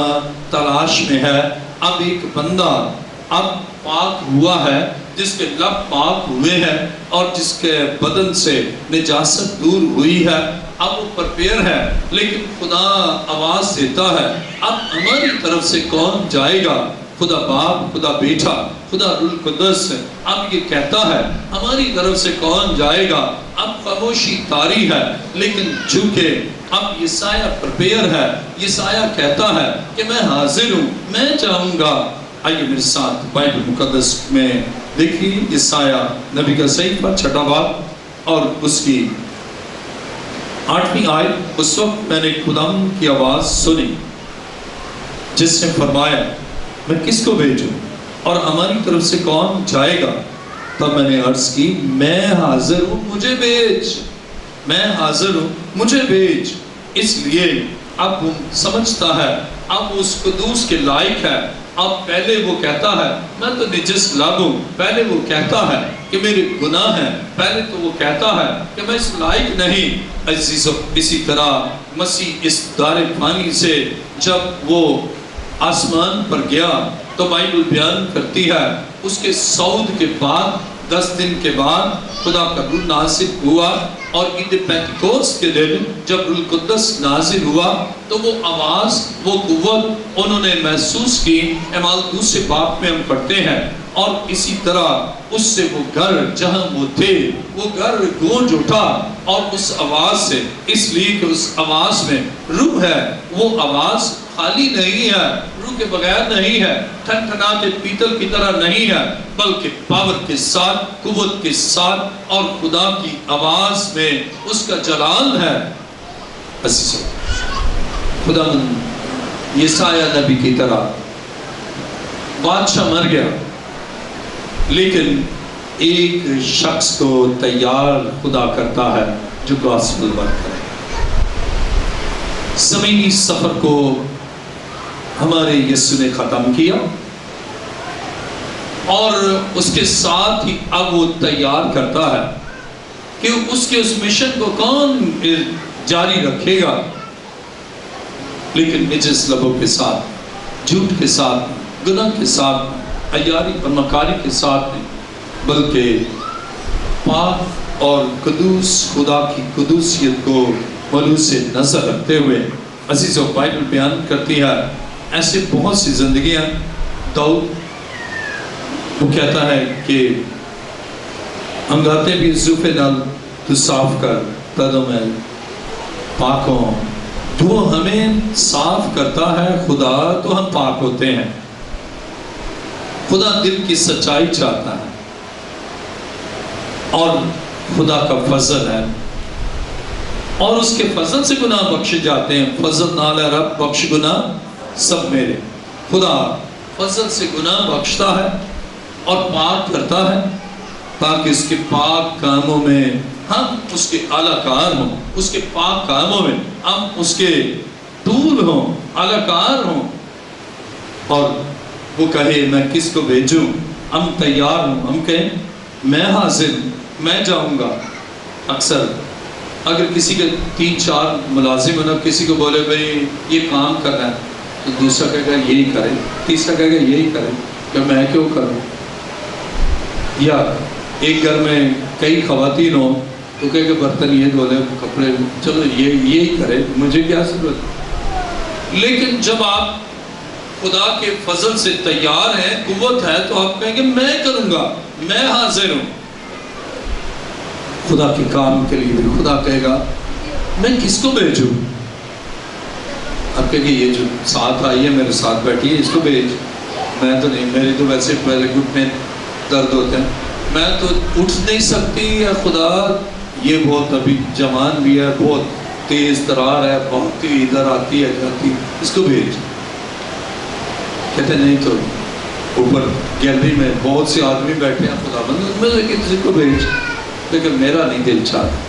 تلاش میں ہے، اب ایک بندہ اب پاک ہوا ہے، جس کے لب پاک ہوئے ہیں اور جس کے بدن سے نجاست دور ہوئی ہے، اب وہ پرپیئر ہے، لیکن خدا آواز دیتا ہے اب ہماری طرف سے کون جائے گا۔ خدا باپ، خدا بیٹا، خدا روح القدس اب یہ کہتا ہے ہماری طرف سے کون جائے گا۔ اب خاموشی طاری ہے، لیکن چونکہ اب یسایہ پرپیئر ہے، یسایہ کہتا ہے کہ میں حاضر ہوں، میں چاہوں گا۔ آئیے میرے ساتھ بائبل مقدس میں دیکھیے یسایہ نبی کا صحیفہ 6 باب اور اس کی 8ویں آیت، اس وقت میں نے خدا کی آواز سنی جس نے فرمایا میں کس کو بھیجوں اور ہماری طرف سے کون جائے گا۔ تب میں نے عرض کی میں حاضر ہوں، مجھے بھیج، میں حاضر ہوں، مجھے بھیج۔ اس لیے اب وہ سمجھتا ہے اب اس قدوس کے لائق ہے، اب پہلے وہ کہتا ہے میں تو نجس لب ہوں، پہلے وہ کہتا ہے کہ میرے گناہ ہیں، پہلے تو وہ کہتا ہے کہ میں اس لائق نہیں۔ عزیزو، اسی طرح مسیح اس دار فانی سے جب وہ آسمان پر گیا تو بائبل بیان کرتی ہے اس کے صعود کے بعد 10 دن کے بعد خدا کا روح نازل ہوا، اور عید پینتیکوست کے دن جب روح القدس نازل ہوا تو وہ آواز، وہ قوت انہوں نے محسوس کی۔ اعمال 2 باب میں ہم پڑھتے ہیں، اور اسی طرح اس سے وہ گھر جہاں وہ تھے وہ گھر گونج اٹھا، اور اس آواز سے، اس لیے کہ اس آواز میں روح ہے، وہ آواز خالی نہیں ہے، روح کے بغیر نہیں ہے، ٹھنٹھناتے پیتل کی طرح نہیں ہے، بلکہ پاور کے ساتھ، قوت کے ساتھ، اور خدا کی آواز میں اس کا جلال ہے۔ عزیزو، خدا یسایہ نبی کی طرح بادشاہ مر گیا، لیکن ایک شخص کو تیار خدا کرتا ہے جو گاسپل ورک کرے۔ زمینی سفر کو ہمارے یسوع نے ختم کیا، اور اس کے ساتھ ہی اب وہ تیار کرتا ہے کہ اس کے اس مشن کو کون جاری رکھے گا، لیکن نجس لبوں کے ساتھ، جھوٹ کے ساتھ، گناہ کے ساتھ، عیاری اور مکاری کے ساتھ نہیں، بلکہ پاک اور قدوس خدا کی قدوسیت کو ملوث نظر رکھتے ہوئے۔ عزیزو، بائبل بیان کرتی ہے ایسے بہت سی زندگیاں۔ داؤد وہ کہتا ہے کہ ہم گاتے بھی زوفے نال تو صاف کر تدوں میں پاک ہوں، جو ہمیں صاف کرتا ہے خدا تو ہم پاک ہوتے ہیں۔ خدا دل کی سچائی چاہتا ہے، اور خدا کا فضل ہے، اور اس کے فضل سے گناہ بخشے جاتے ہیں۔ فضل نال ہے رب بخش گناہ سب میرے۔ خدا فضل سے گناہ بخشتا ہے اور پاک کرتا ہے، تاکہ اس کے پاک کاموں میں ہم اس کے اعلیٰ کار ہوں، اس کے پاک کاموں میں ہم اس کے ٹول ہوں، اعلیٰ کار ہوں۔ اور وہ کہے میں کس کو بھیجوں، ہم تیار ہوں، ہم کہیں میں حاضر ہوں، میں جاؤں گا۔ اکثر اگر کسی کے 3-4 ملازم ہونا، کسی کو بولے بھئی یہ کام کرنا ہے، تو دوسرا کہے گا یہی کرے، تیسرا کہے گا یہی کرے، کہ میں کیوں کروں؟ یا ایک گھر میں کئی خواتین ہوں تو کہے کہ برتن یہ دھولے، کپڑے، چلو یہی کرے، مجھے کیا ضرورت؟ لیکن جب آپ خدا کے فضل سے تیار ہیں، قوت ہے، تو آپ کہیں گے میں کروں گا، میں حاضر ہوں۔ خدا کے کام کے لیے بھی خدا کہے گا میں کس کو بھیجوں؟ آپ کہیں گے یہ جو ساتھ آئی ہے، میرے ساتھ بیٹھی ہے، اس کو بھیج۔ میں تو نہیں، میری تو ویسے پہلے گھٹنے درد ہوتے ہیں، میں تو اٹھ نہیں سکتی، یا خدا یہ بہت ابھی جوان بھی ہے، بہت تیز ترار ہے، بہت ہی ادھر آتی ہے جاتی، اس کو بھیج۔ کہتے نہیں تو اوپر گیلری میں بہت سے آدمی بیٹھے ہیں خدا بند، ان میں سے کسی کو بھیج، لیکن میرا نہیں دل چاہتا۔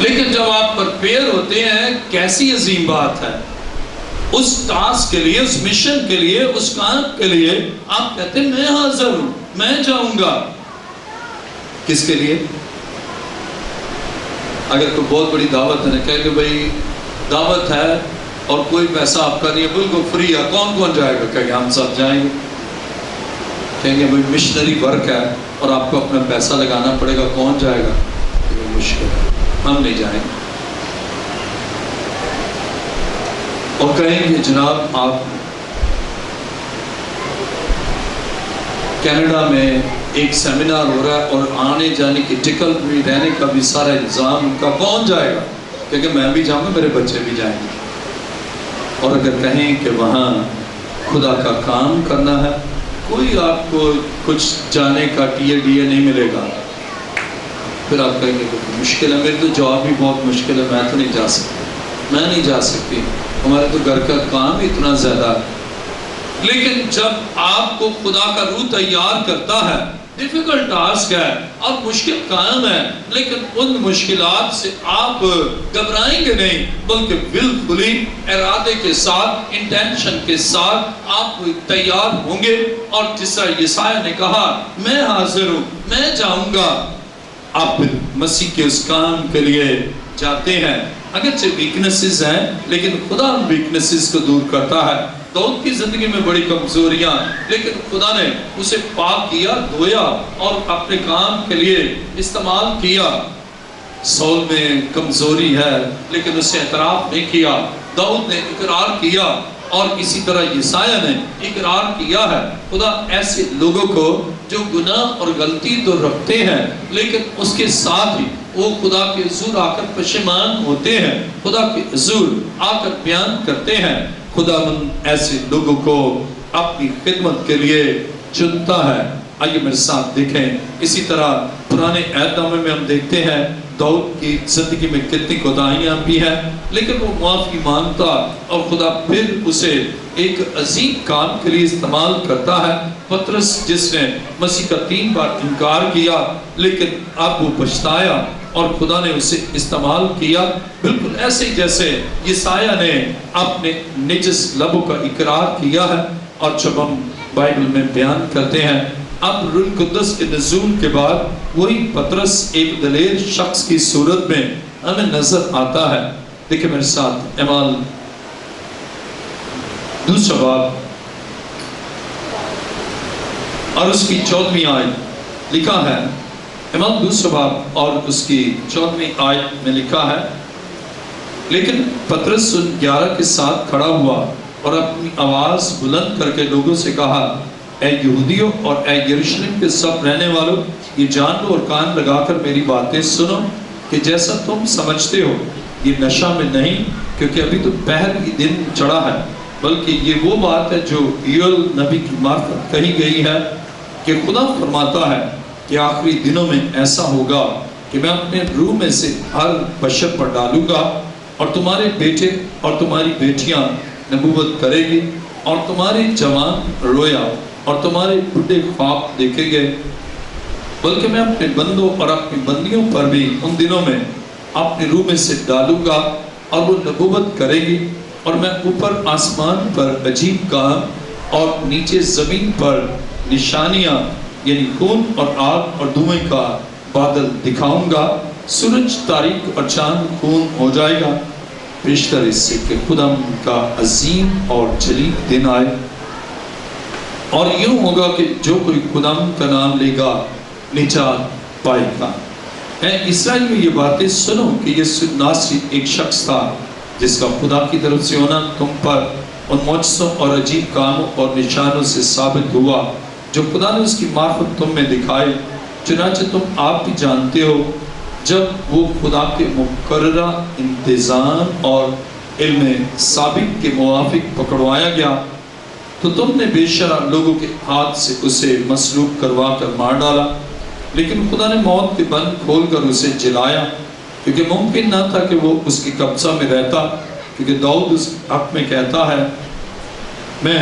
لیکن جب آپ پرپیئر ہوتے ہیں، کیسی عظیم بات ہے، اس ٹاسک کے لیے، اس مشن کے لیے، اس کام کے لیے آپ کہتے ہیں میں حاضر ہوں، میں جاؤں گا۔ کس کے لیے؟ اگر کوئی بہت بڑی دعوت ہے، کہے کہ بھئی دعوت ہے اور کوئی پیسہ آپ کا نہیں ہے، بالکل فری ہے، کون کون جائے گا؟ کہیں گے ہم سب جائیں گے۔ کہیں گے بھئی مشنری ورک ہے اور آپ کو اپنا پیسہ لگانا پڑے گا، کون جائے گا؟ یہ مشکل ہے، ہم نہیں جائیں گے۔ اور کہیں گے جناب آپ کینیڈا میں ایک سیمینار ہو رہا ہے اور آنے جانے کی ٹکٹ بھی، رہنے کا بھی سارا انتظام ان کا، کون جائے گا؟ کیونکہ میں بھی جاؤں گا، میرے بچے بھی جائیں گے۔ اور اگر کہیں کہ وہاں خدا کا کام کرنا ہے، کوئی آپ کو کچھ جانے کا ٹی اے ڈی اے نہیں ملے گا، پھر آپ کہیں گے کہ مشکل ہے، میری تو جاب بھی بہت مشکل ہے، میں تو نہیں جا سکتی، میں نہیں جا سکتی، ہمارے تو گھر کا کام ہی اتنا زیادہ ہے۔ لیکن جب آپ کو خدا کا روح تیار کرتا ہے ڈیفیکلٹ ٹاسک ہے اور مشکل کام ہے، لیکن ان مشکلات سے آپ گھبرائیں گے نہیں، بلکہ بالکلی ارادے کے ساتھ، انٹینشن کے ساتھ آپ تیار ہوں گے۔ اور جس طرح یسایہ نے کہا میں حاضر ہوں، میں جاؤں گا، آپ پھر مسیح کے اس کام کے لیے جاتے ہیں۔ اگرچہ ویکنسز ہیں لیکن خدا ان ویکنسز کو دور کرتا ہے۔ داؤد کی زندگی میں بڑی کمزوریاں، لیکن خدا نے اسے پاک کیا، دھویا اور اپنے کام کے لیے استعمال کیا۔ سول میں کمزوری ہے لیکن اسے اعتراف نہیں کیا، داؤد نے اقرار کیا، اور اسی طرح یسایہ نے اقرار کیا ہے۔ خدا ایسے لوگوں کو جو گناہ اور غلطی تو رکھتے ہیں لیکن اس کے ساتھ ہی وہ خدا کے حضور آ کر پشیمان ہوتے ہیں، خدا کے حضور آ کر بیان کرتے ہیں۔ خدا ایسے لوگوں کو اپنی خدمت کے لیے چنتا ہے۔ آئیے میرے ساتھ دیکھیں، اسی طرح پرانے عہد نامے میں ہم دیکھتے ہیں داؤد کی زندگی میں کتنی کوتاہیاں بھی ہیں، لیکن وہ معافی مانگتا اور خدا پھر اسے ایک عظیم کام کے لیے استعمال کرتا ہے۔ پطرس جس نے مسیح کا 3 بار انکار کیا لیکن اب وہ پچھتایا اور خدا نے اسے استعمال کیا، بالکل ایسے ہی جیسے یسایہ نے اپنے نجس لبوں کا اقرار کیا ہے۔ اور جب ہم بائبل میں بیان کرتے ہیں اب روح القدس کے نزول کے بعد وہی پطرس ایک دلیر شخص کی صورت میں ہمیں نظر آتا ہے۔ دیکھیں میرے ساتھ اعمال 2 باب اور اس کی 14ویں آیت لکھا ہے۔ اعمال 2 باب اور اس کی 14ویں آیت میں لکھا ہے، لیکن پطرس ان 11 کے ساتھ کھڑا ہوا اور اپنی آواز بلند کر کے لوگوں سے کہا، اے یہودیوں اور اے یروشلم کے سب رہنے والوں، یہ جان لو اور کان لگا کر میری باتیں سنو کہ جیسا تم سمجھتے ہو یہ نشہ میں نہیں، کیونکہ ابھی تو پہر کی دن چڑھا ہے، بلکہ یہ وہ بات ہے جو یوئیل نبی کی معرفت کہی گئی ہے کہ خدا فرماتا ہے کہ آخری دنوں میں ایسا ہوگا کہ میں اپنے روح میں سے ہر بشر پر ڈالوں گا، اور تمہارے بیٹے اور تمہاری بیٹیاں نبوت کرے گی، اور تمہارے جوان رویا اور تمہارے بڈھے خواب دیکھیں گے، بلکہ میں اپنے بندوں اور اپنی بندیوں پر بھی ان دنوں میں اپنے روح میں سے ڈالوں گا اور وہ نبوت کرے گی، اور میں اوپر آسمان پر عجیب کام اور نیچے زمین پر نشانیاں یعنی خون اور آگ اور دھوئیں کا بادل دکھاؤں گا، سورج تاریک اور چاند خون ہو جائے گا، بیشتر اس سے کہ خدا کا عظیم اور جلیل دن آئے، اور یوں ہوگا کہ جو کوئی خدا کا نام لے گا نجات پائے گا۔ اے اسرائیل میں یہ باتیں سنو کہ یسوع ناصری ایک شخص تھا جس کا خدا کی طرف سے ہونا تم پر ان معجزوں اور عجیب کاموں اور نشانوں سے ثابت ہوا جو خدا نے اس کی معرفت تم میں دکھائے، چنانچہ تم آپ بھی جانتے ہو جب وہ خدا کے مقررہ انتظام اور علم سابق کے موافق پکڑوایا گیا تو تم نے بے شرح لوگوں کے ہاتھ سے اسے مسلوب کروا کر مار ڈالا، لیکن خدا نے موت کے بند کھول کر اسے جلایا، کیونکہ ممکن نہ تھا کہ وہ اس کی قبضہ میں رہتا، کیونکہ داؤد اس حق میں کہتا ہے میں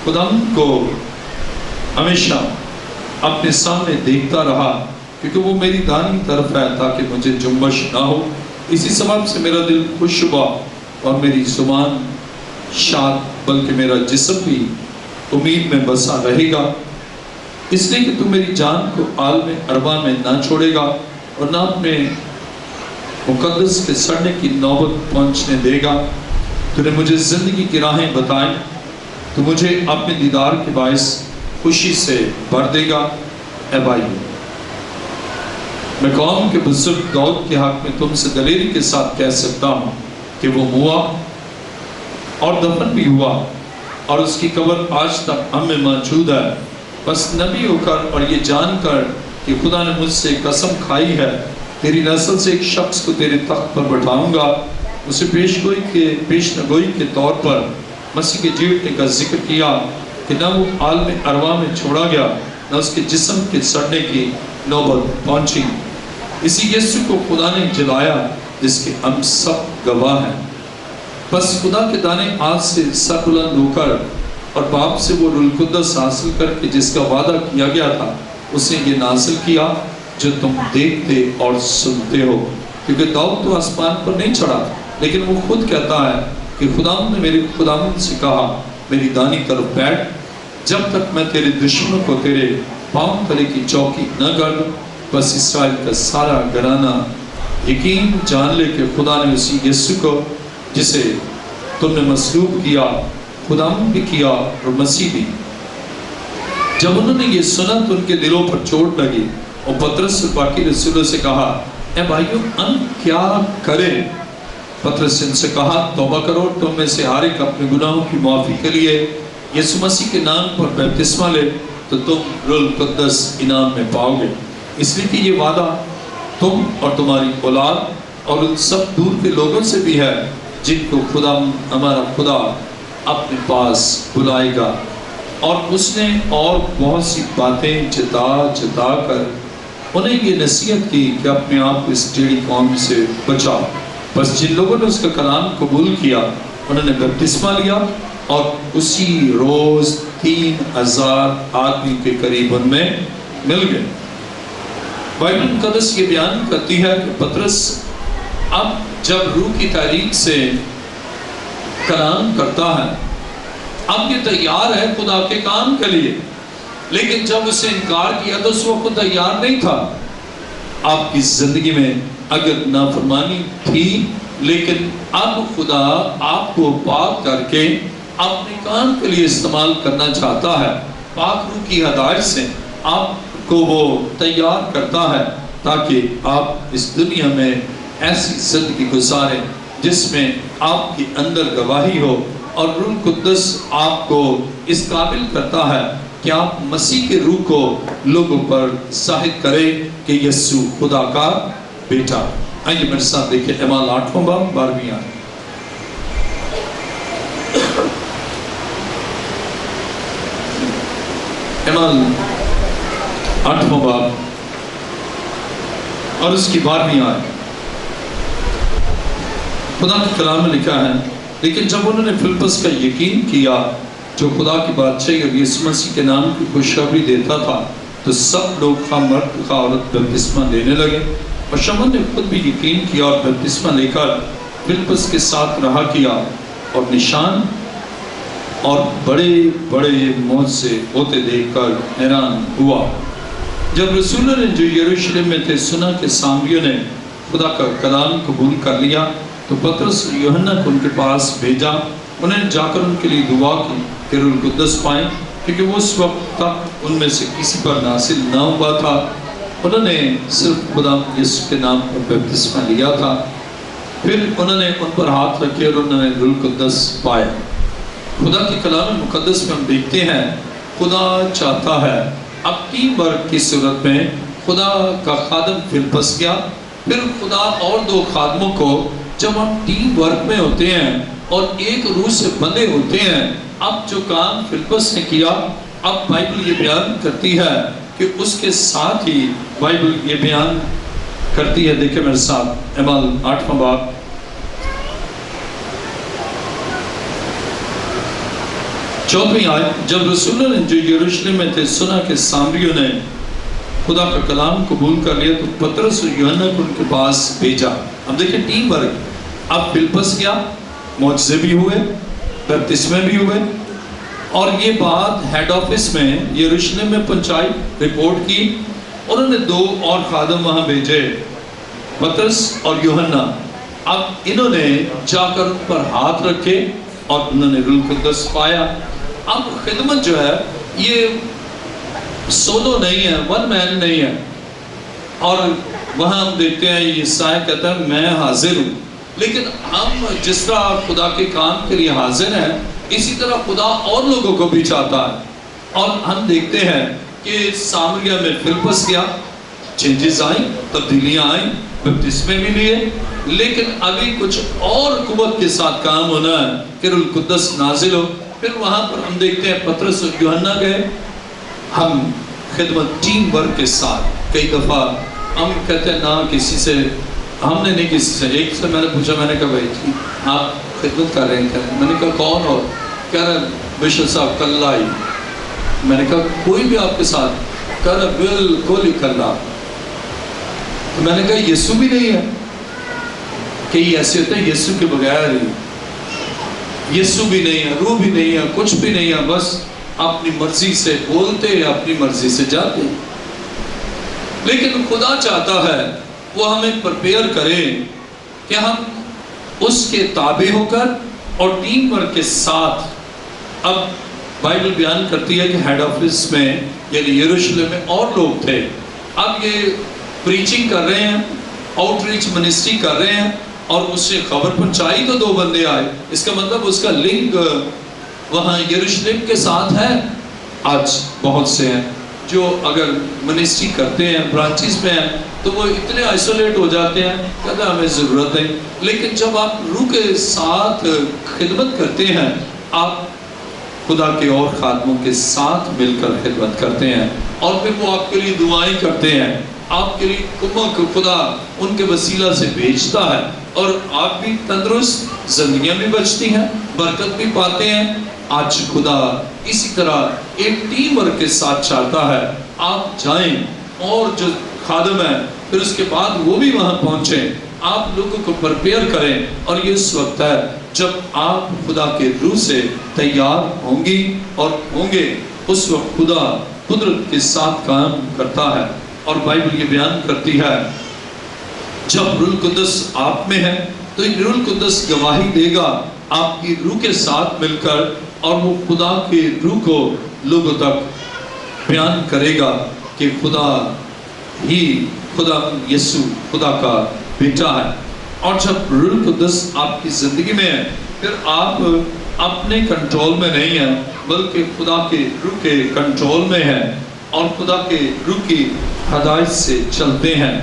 خدا کو ہمیشہ اپنے سامنے دیکھتا رہا کیونکہ وہ میری دانی طرف ہے تاکہ مجھے جنبش نہ ہو، اسی سبب سے میرا دل خوش ہوا اور میری زبان شاد، بلکہ میرا جسم بھی امید میں بسا رہے گا، اس لیے کہ تو میری جان کو عالم ارواح میں نہ چھوڑے گا اور نہ اپنے مقدس کے سڑنے کی نوبت پہنچنے دے گا۔ تو نے مجھے زندگی کی راہیں بتائیں، تو مجھے اپنے دیدار کے باعث خوشی سے بھر دے گا۔ اے بھائی، میں قوم کے بزرگ داؤد کے حق میں تم سے دلیری کے ساتھ کہہ سکتا ہوں کہ وہ ہوا اور دفن بھی ہوا، اور اس کی قبر آج تک ہم میں موجود ہے۔ بس نبی ہو کر اور یہ جان کر کہ خدا نے مجھ سے قسم کھائی ہے تیری نسل سے ایک شخص کو تیرے تخت پر بٹھاؤں گا، اسے پیشنگوئی کے طور پر مسیح کے جی اٹھنے کا ذکر کیا کہ نہ وہ عالم ارواح میں چھوڑا گیا نہ اس کے جسم کے سڑنے کی نوبت پہنچی۔ اسی یسوع کو خدا نے جلایا جس کے ہم سب گواہ ہیں۔ بس خدا کے دانے آج سے سر بلند ہو کر اور باپ سے وہ روح القدس حاصل کر کے جس کا وعدہ کیا گیا تھا اسے یہ نازل کیا جو تم دیکھتے اور سنتے ہو. کیونکہ داؤد تو آسمان پر نہیں چڑھا، لیکن وہ خود کہتا ہے کہ خداوند نے میرے خداوند سے کہا میری دانی طرف بیٹھ، جب تک میں تیرے دشمنوں کو تیرے پاؤں تلے کی چوکی نہ کر دوں. بس اسرائیل کا سارا گھرانہ یقین جان لے کہ خدا نے اسی یسوع کو جسے تم نے مصلوب کیا، خداوند بھی کیا اور مسیح بھی. جب انہوں نے یہ سنا تو ان کے دلوں پر چوٹ لگی اور پطرس اور باقی رسولوں سے کہا اے بھائیو ہم کیا کریں؟ پطرس نے ان سے کہا توبہ کرو، تم میں سے ہر ایک اپنے گناہوں کی معافی کے لیے یسوع مسیح کے نام پر بپتسمہ لے تو تم روح القدس انعام میں پاؤ گے. اس لیے کہ یہ وعدہ تم اور تمہاری اولاد اور ان سب دور کے لوگوں سے بھی ہے جن کو خدا ہمارا خدا اپنے پاس بلائے گا. اور اس نے اور بہت سی باتیں جتا کر انہیں یہ نصیحت کی کہ اپنے آپ کو اس ٹیڑھی قوم سے بچاؤ. بس جن لوگوں نے اس کا کلام قبول کیا انہوں نے بپتسمہ لیا اور اسی روز 3000 آدمی کے قریب ان میں مل گئے. بائبل مقدس یہ بیان کرتی ہے کہ پطرس اب جب روح کی تحریک سے کلام کرتا ہے، اب یہ تیار ہے خدا کے کام کے لیے، لیکن جب اسے انکار کیا تو اس وقت تیار نہیں تھا. آپ کی زندگی میں اگر نافرمانی تھی، لیکن اب خدا آپ کو پاک کر کے اپنے کام کے لیے استعمال کرنا چاہتا ہے. پاک روح کی ہدایت سے آپ کو وہ تیار کرتا ہے تاکہ آپ اس دنیا میں ایسی زندگی گزاریں جس میں آپ کی اندر گواہی ہو، اور روح القدس آپ کو اس قابل کرتا ہے کہ آپ مسیح کے روح کو لوگوں پر ظاہر کریں کہ یسوع خدا کا بیٹا. آئیے میرے ساتھ دیکھیں اعمال 8واں باب 12ویں آیت. اعمال 8واں باب اور اس کی 12ویں آیت. خدا کے کلام میں لکھا ہے لیکن جب انہوں نے فلپس کا یقین کیا جو خدا کی بادشاہی اور یسوع مسیح کے نام کی خوشخبری دیتا تھا تو سب لوگ خواہ مرد خواہ عورت بپتسمہ لینے لگے. اور شمعون نے خود بھی یقین کیا اور بپتسمہ لے کر فلپس کے ساتھ رہا کیا اور نشان اور بڑے بڑے معجزے ہوتے دیکھ کر حیران ہوا. جب رسولوں نے جو یروشلم میں تھے سنا کہ سامریوں نے خدا کا کلام قبول کر لیا تو پطرس اور یوحنا کو ان کے پاس بھیجا. انہیں جا کر ان کے لیے دعا کی کہ روح القدس پائیں، کیونکہ وہ اس وقت تک ان میں سے کسی پر نازل نہ ہوا تھا. انہوں نے صرف خدا یسوع کے نام پر بپتسمہ لیا تھا. پھر انہوں نے ان پر ہاتھ رکھے اور انہوں نے روح القدس پایا. خدا کے کلام مقدس میں ہم دیکھتے ہیں خدا چاہتا ہے اب ٹیم ورک کی صورت میں خدا کا خادم فلپس گیا، پھر خدا اور 2 خادموں کو جب ہم ٹیم ورک میں ہوتے ہیں اور ایک روح سے بندے ہوتے ہیں، اب جو کام فلپس نے کیا اب بائبل یہ بیان کرتی ہے کہ اس کے ساتھ ہی بائبل یہ بیان کرتی ہے. دیکھیں میرے ساتھ اعمال 8واں باب چوتھویں آیت. جب رسولوں نے جو یروشلم میں تھے سنا کہ سامریوں نے خدا کا کلام قبول کر لیا تو پطرس اور یوحنا کو ان کے پاس بھیجا. اب دیکھیں ٹیم ورک. اب فلپس گیا، معجزے بھی ہوئے، بپتسمے بھی ہوئے، اور یہ بات ہیڈ آفس میں یروشلم میں پہنچائی، رپورٹ کی. انہوں نے 2 اور خادم وہاں بھیجے، پطرس اور یوحنا. اب انہوں نے جا کر ان پر ہاتھ رکھے اور انہوں نے روح القدس پایا. اب خدمت جو ہے یہ سولو نہیں ہے، ون مین نہیں ہے. اور وہاں ہم دیکھتے ہیں عیسائی کہتا ہے میں حاضر ہوں، لیکن ہم جس طرح خدا کے کام کے لیے حاضر ہیں اسی طرح خدا اور لوگوں کو بھی چاہتا ہے. اور ہم دیکھتے ہیں کہ سامریہ میں فلپس گیا، چینجز آئیں، تبدیلیاں آئیں، بپتسمے بھی لیے، لیکن ابھی کچھ اور قوت کے ساتھ کام ہونا ہے کہ روح القدس نازل ہو. پھر وہاں پر ہم دیکھتے ہیں پطرس اور یوحنا گئے. ہم خدمت ٹیم ورک کے ساتھ کئی دفعہ ہم کہتے ہیں نہ کسی سے، ہم نے نہیں کسی سے، ایک سے میں نے پوچھا، میں نے کہا بھائی آپ خدمت کر رہے ہیں؟ میں نے کہا کون ہو؟ کہہ رہے بشر صاحب کل آئی. میں نے کہا کوئی بھی آپ کے ساتھ کہا بالکل اکلا. تو میں نے کہا یسوع بھی نہیں ہے. کئی ایسے ہوتے ہیں یسوع کے بغیر ہی، یسوع بھی نہیں ہے، روح بھی نہیں ہے، کچھ بھی نہیں ہے، بس اپنی مرضی سے بولتے ہیں، اپنی مرضی سے جاتے ہیں. لیکن خدا چاہتا ہے وہ ہمیں پرپیئر کرے کہ ہم اس کے تابع ہو کر اور ٹیم ورک کے ساتھ. اب بائبل بیان کرتی ہے کہ ہیڈ آفس میں یعنی یروشلم میں اور لوگ تھے. اب یہ پریچنگ کر رہے ہیں، آؤٹ ریچ منسٹری کر رہے ہیں، اور اس سے خبر پہنچائی تو 2 بندے آئے. اس کا مطلب اس کا لنک وہاں یروشلم کے ساتھ ہے. آج بہت سے ہیں جو اگر منسٹری کرتے ہیں، برانچز میں ہیں، تو وہ اتنے آئسولیٹ ہو جاتے ہیں، کہتے ہیں ہمیں ضرورت نہیں. لیکن جب آپ روح کے ساتھ خدمت کرتے ہیں، آپ خدا کے اور خادموں کے ساتھ مل کر خدمت کرتے ہیں، اور پھر وہ آپ کے لیے دعائیں کرتے ہیں، آپ کے لیے کمک خدا ان کے وسیلہ سے بھیجتا ہے، اور آپ بھی تندرست، زندگیاں بھی بچتی ہیں، برکت بھی پاتے ہیں. آج خدا اسی طرح ایک ٹیم ورک کے ساتھ چاہتا ہے آپ جائیں، اور جو خادم ہیں پھر اس کے بعد وہ بھی وہاں پہنچیں، آپ لوگوں کو پرپیئر کریں. اور یہ اس وقت ہے جب آپ خدا کے روح سے تیار ہوں گی اور ہوں گے، اس وقت خدا قدرت کے ساتھ کام کرتا ہے. اور بائبل یہ بیان کرتی ہے جب روح القدس آپ میں ہے تو یہ روح القدس گواہی دے گا آپ کی روح کے ساتھ مل کر، اور وہ خدا کے روح کو لوگوں تک بیان کرے گا کہ خدا ہی خدا یسوع خدا کا بیٹا ہے. اور جب روح القدس آپ کی زندگی میں ہے، پھر آپ اپنے کنٹرول میں نہیں ہیں، بلکہ خدا کے روح کے کنٹرول میں ہیں، اور خدا کے روح کی ہدایت سے چلتے ہیں.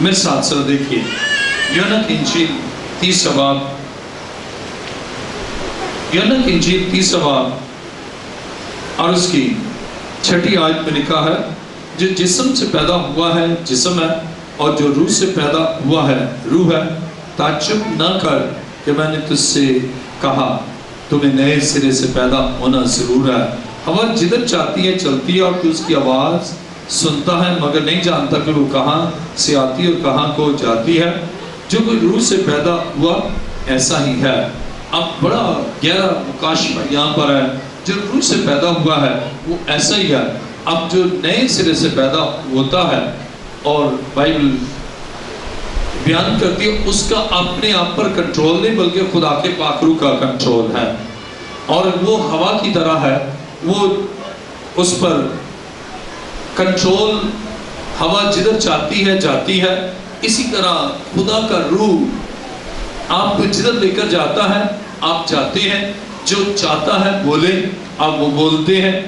میرے ساتھ سر دیکھیے یوحنا کی انجیل 30 باب، یوحنا کی انجیل 30 باب اور اس کی 6 آیت میں لکھا ہے، جو جسم سے پیدا ہوا ہے جسم ہے، اور جو روح سے پیدا ہوا ہے روح ہے. تعجب نہ کر کہ میں نے تجھ سے کہا تمہیں نئے سرے سے پیدا ہونا ضرور ہے. ہوا جدھر چاہتی ہے چلتی ہے، اور تو اس کی آواز سنتا ہے مگر نہیں جانتا کہ وہ کہاں سے آتی ہے اور کہاں کو جاتی ہے. جو کوئی روح سے پیدا ہوا ایسا ہی ہے. اب بڑا گہرا مکاشفہ یہاں پر ہے، جو روح سے پیدا ہوا ہے وہ ایسا ہی ہے. اب جو نئے سرے سے پیدا ہوتا ہے، اور بائبل بیان کرتی ہے اس کا اپنے آپ پر کنٹرول نہیں بلکہ خدا کے پاک روح کا کنٹرول ہے، اور وہ ہوا کی طرح ہے، وہ اس پر کنٹرول، ہوا جدھر چاہتی ہے جاتی ہے. اسی طرح خدا کا روح آپ کو جدھر لے کر جاتا ہے آپ جاتے ہیں، جو چاہتا ہے بولے آپ وہ بولتے ہیں،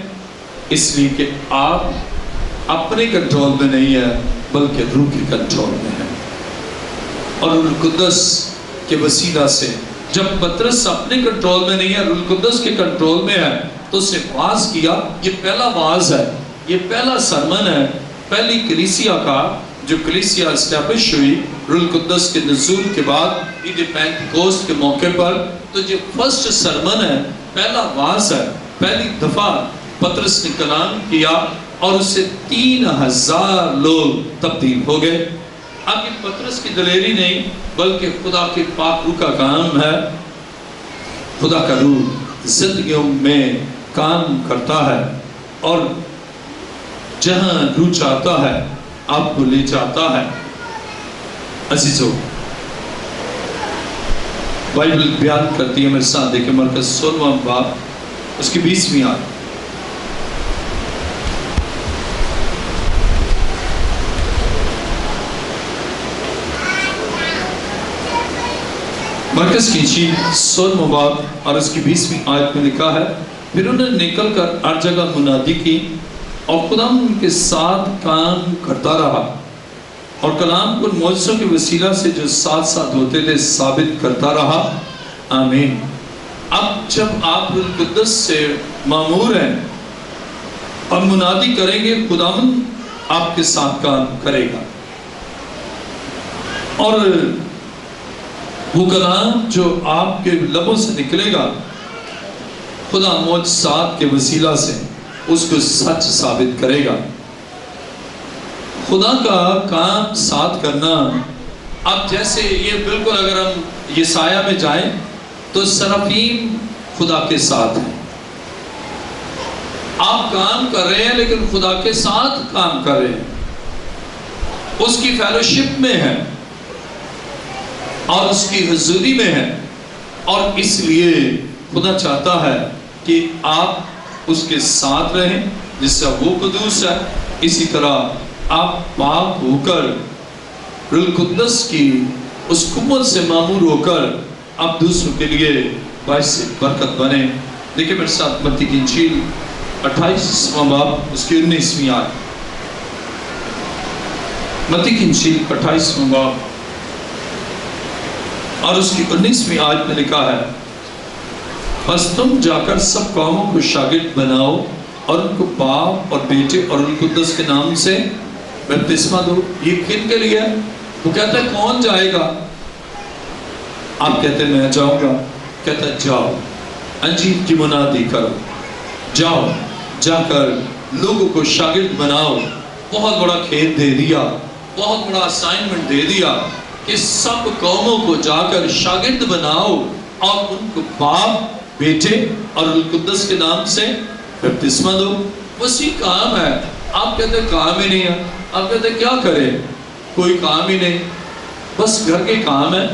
اس لیے کہ آپ اپنے کنٹرول میں نہیں ہے بلکہ روح کے کنٹرول میں ہے. اور روح القدس کے وسیلہ سے جب پترس اپنے کنٹرول میں نہیں ہے، روح القدس کے کنٹرول میں ہے، تو اس نے واز کیا. یہ پہلا واز ہے، یہ پہلا سرمن ہے پہلی کلیسیا کا، جو کلیسیا اسٹیبلش ہوئی روح القدس کے نزول کے بعد عید پینتیکوست کے موقع پر. تو یہ فرسٹ سرمن ہے، پہلا واز ہے، پہلی دفعہ پترس نے کلام کیا، اور اس سے 3000 لوگ تبدیل ہو گئے. اب یہ پترس کی دلیری نہیں بلکہ خدا کے پاک روح کا کام ہے. خدا کا روح زندگیوں میں کام کرتا ہے، اور جہاں روح چاہتا ہے آپ کو لے جاتا ہے. عزیزو بائبل بیان کرتی ہے، میرے ساتھ دیکھیں مرکز 16واں باب اس کی 20ویں آیت. مرکز کی انجیل 16واں باب اور اس کی 20ویں آیت میں لکھا ہے، پھر انہوں نے نکل کر ہر جگہ منادی کی، اور خدا ان کے ساتھ کام کرتا رہا، اور کلام کو معجزوں کے وسیلہ سے جو ساتھ ساتھ ہوتے تھے ثابت کرتا رہا. آمین. اب جب آپ روح القدس سے معمور ہیں اور منادی کریں گے، خداوند آپ کے ساتھ کام کرے گا، اور وہ کلام جو آپ کے لبوں سے نکلے گا خدا معجزات کے وسیلہ سے اس کو سچ ثابت کرے گا۔ خدا کا کام ساتھ کرنا، اب جیسے یہ بالکل اگر ہم یسایہ میں جائیں تو سرافیم خدا کے ساتھ ہیں، آپ کام کر رہے ہیں لیکن خدا کے ساتھ کام کر رہے ہیں، اس کی فیلوشپ میں ہیں اور اس کی حضوری میں ہیں، اور اس لیے خدا چاہتا ہے کہ آپ اس کے ساتھ رہیں جس سے وہ قدوس ہے۔ اسی طرح آپ پاک ہو کر روح القدس کی اس قوت سے معمور ہو کر آپ دوسروں کے لیے باعث برکت بنے۔ دیکھیں میرے ساتھ متی کی انجیل 28واں باب اس کی 19ویں آیت، متی کی انجیل 28واں باب اور اس کی 19ویں آیت میں لکھا ہے، بس تم جا کر سب قوموں کو شاگرد بناؤ اور ان کو باپ اور بیٹے اور روح القدس کے نام سے بپتسمہ دو۔ یہ کن کے لیے؟ وہ کہتا ہے کون جائے گا؟ آپ کہتے ہیں میں جاؤں گا، کہتا ہے جاؤ انجیل کی منادی کرو، جاؤ جا کر لوگوں کو شاگرد بناؤ۔ بہت بڑا کھیت دے دیا، بہت بڑا اسائنمنٹ دے دیا کہ سب قوموں کو جا کر شاگرد بناؤ اور ان کو باپ بیٹے اور روح القدس کے نام سے بپتسمہ دو۔ وہی کام ہے۔ آپ کہتے ہیں کام ہی نہیں ہے، آپ کہتے ہیں کیا کریں؟ کوئی کام ہی نہیں، بس گھر کے کام ہے۔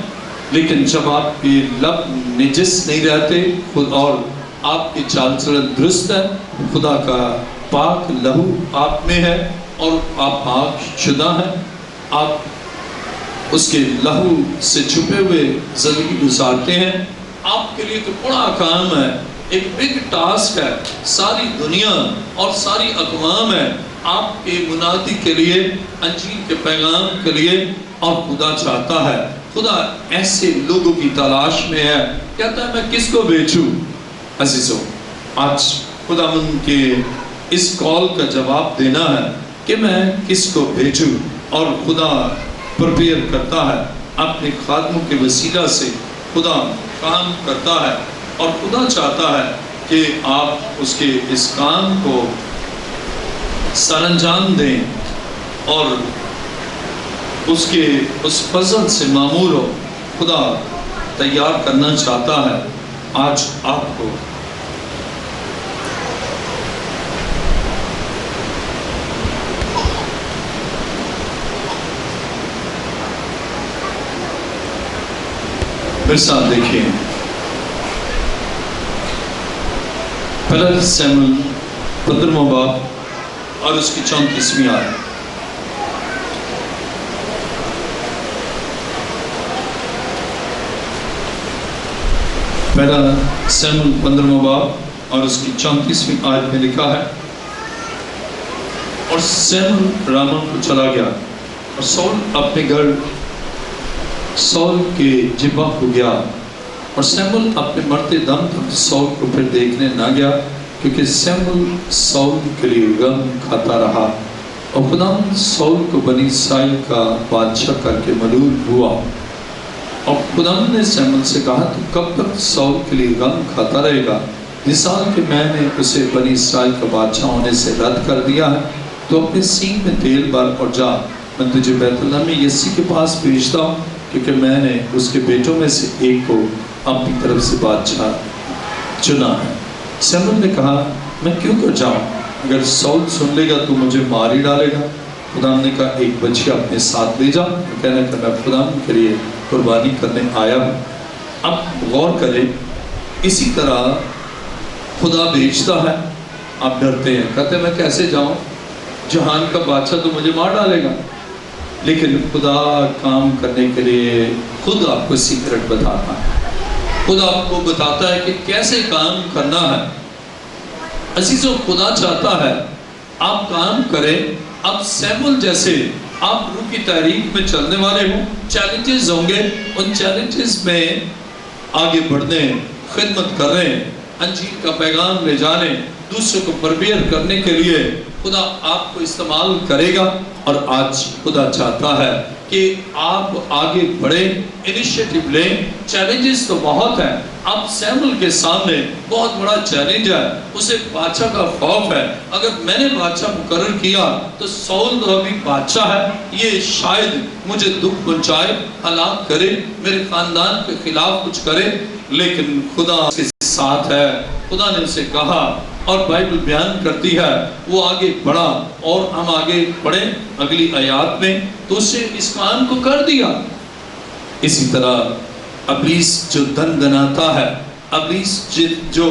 لیکن جب آپ کے لب نجس نہیں رہتے اور آپ کی چال چلن درست ہے، خدا کا پاک لہو آپ میں ہے اور آپ پاک شدہ ہیں، آپ اس کے لہو سے چھپے ہوئے زندگی گزارتے ہیں، آپ کے لیے تو بڑا کام ہے، ایک بگ ٹاسک ہے۔ ساری دنیا اور ساری اقوام ہے آپ کے منادی کے لیے، انجیل کے پیغام کے لیے، اور خدا چاہتا ہے، خدا ایسے لوگوں کی تلاش میں ہے۔ کہتا ہے میں کس کو بھیجوں؟ عزیزوں، آج خدا من کے اس کال کا جواب دینا ہے کہ میں کس کو بھیجوں، اور خدا پرپیئر کرتا ہے اپنے خادموں کے وسیلہ سے، خدا کام کرتا ہے اور خدا چاہتا ہے کہ آپ اس کے اس کام کو سر انجام دیں اور اس کے اس فضل سے معمور ہو۔ خدا تیار کرنا چاہتا ہے آج آپ کو۔ میرے ساتھ دیکھیں پہلا سیموئیل 15واں باب اور اس کی 34ویں آیت۔ پہلا سیموئیل 15واں باب اور اس کی 34ویں آیت میں لکھا ہے، اور سیموئیل راما کو چلا گیا اور سول اپنے گھر سول کے جبہ ہو گیا، اور سیموئیل اپنے مرتے دم تک سول کو پھر دیکھنے نہ گیا، کیونکہ سیموئیل سول کے لیے غم کھاتا رہا، اور خدا سول کو بنی اسرائیل کا بادشاہ کر کے ملول ہوا۔ اور خدا نے سیموئیل سے کہا تو کب تک سول کے لیے غم کھاتا رہے گا؟ مثال کہ میں نے اسے بنی اسرائیل کا بادشاہ ہونے سے رد کر دیا ہے، تو اپنے سینگ میں تیل بھر اور جا، میں تجھے بیت اللہ میں یسی کے پاس بھیجتا ہوں، کیونکہ میں نے اس کے بیٹوں میں سے ایک کو اپنی طرف سے بادشاہ چنا ہے۔ سیموئیل نے کہا میں کیوں کر جاؤں؟ اگر سول سن لے گا تو مجھے مار ہی ڈالے گا۔ خدا نے کہا ایک بچی اپنے ساتھ لے جا، کہنا کہ میں خدا کے لیے قربانی کرنے آیا ہوں۔ اب غور کریں، اسی طرح خدا بھیجتا ہے، آپ ڈرتے ہیں، کہتے ہیں میں کیسے جاؤں، جہان کا بادشاہ تو مجھے مار ڈالے گا۔ لیکن خدا کام کرنے کے لیے خود آپ کو سیکرٹ بتاتا ہے، خود آپ کو بتاتا ہے کہ کیسے کام کرنا ہے۔ عزیزوں، خدا چاہتا ہے آپ کام کریں۔ اب سیموئیل جیسے آپ روح کی تحریک میں چلنے والے ہوں، چیلنجز ہوں گے، ان چیلنجز میں آگے بڑھنے، خدمت کریں، انجیل کا پیغام لے جانے، دوسروں کو پرپیئر کرنے کے لیے خدا آپ کو استعمال کرے گا، اور آج خدا چاہتا ہے کہ آپ آگے بڑھیں، انیشیٹو لیں۔ چیلنجز تو بہت ہیں۔ اب سیموئیل کے سامنے بہت بڑا چیلنج ہے، اسے بادشاہ کا خوف ہے۔ اگر میں نے بادشاہ مقرر کیا تو سول تو ابھی بادشاہ ہے، یہ شاید مجھے دکھ پہنچائے، ہلاک کرے، میرے خاندان کے خلاف کچھ کرے۔ لیکن خدا اس کے ساتھ ہے۔ خدا نے اسے کہا، اور بائبل بیان کرتی ہے وہ آگے بڑھا، اور ہم آگے بڑھیں اگلی آیات میں تو اسے اس کام کو کر دیا۔ اسی طرح ابلیس جو دن دناتا ہے، ابلیس جو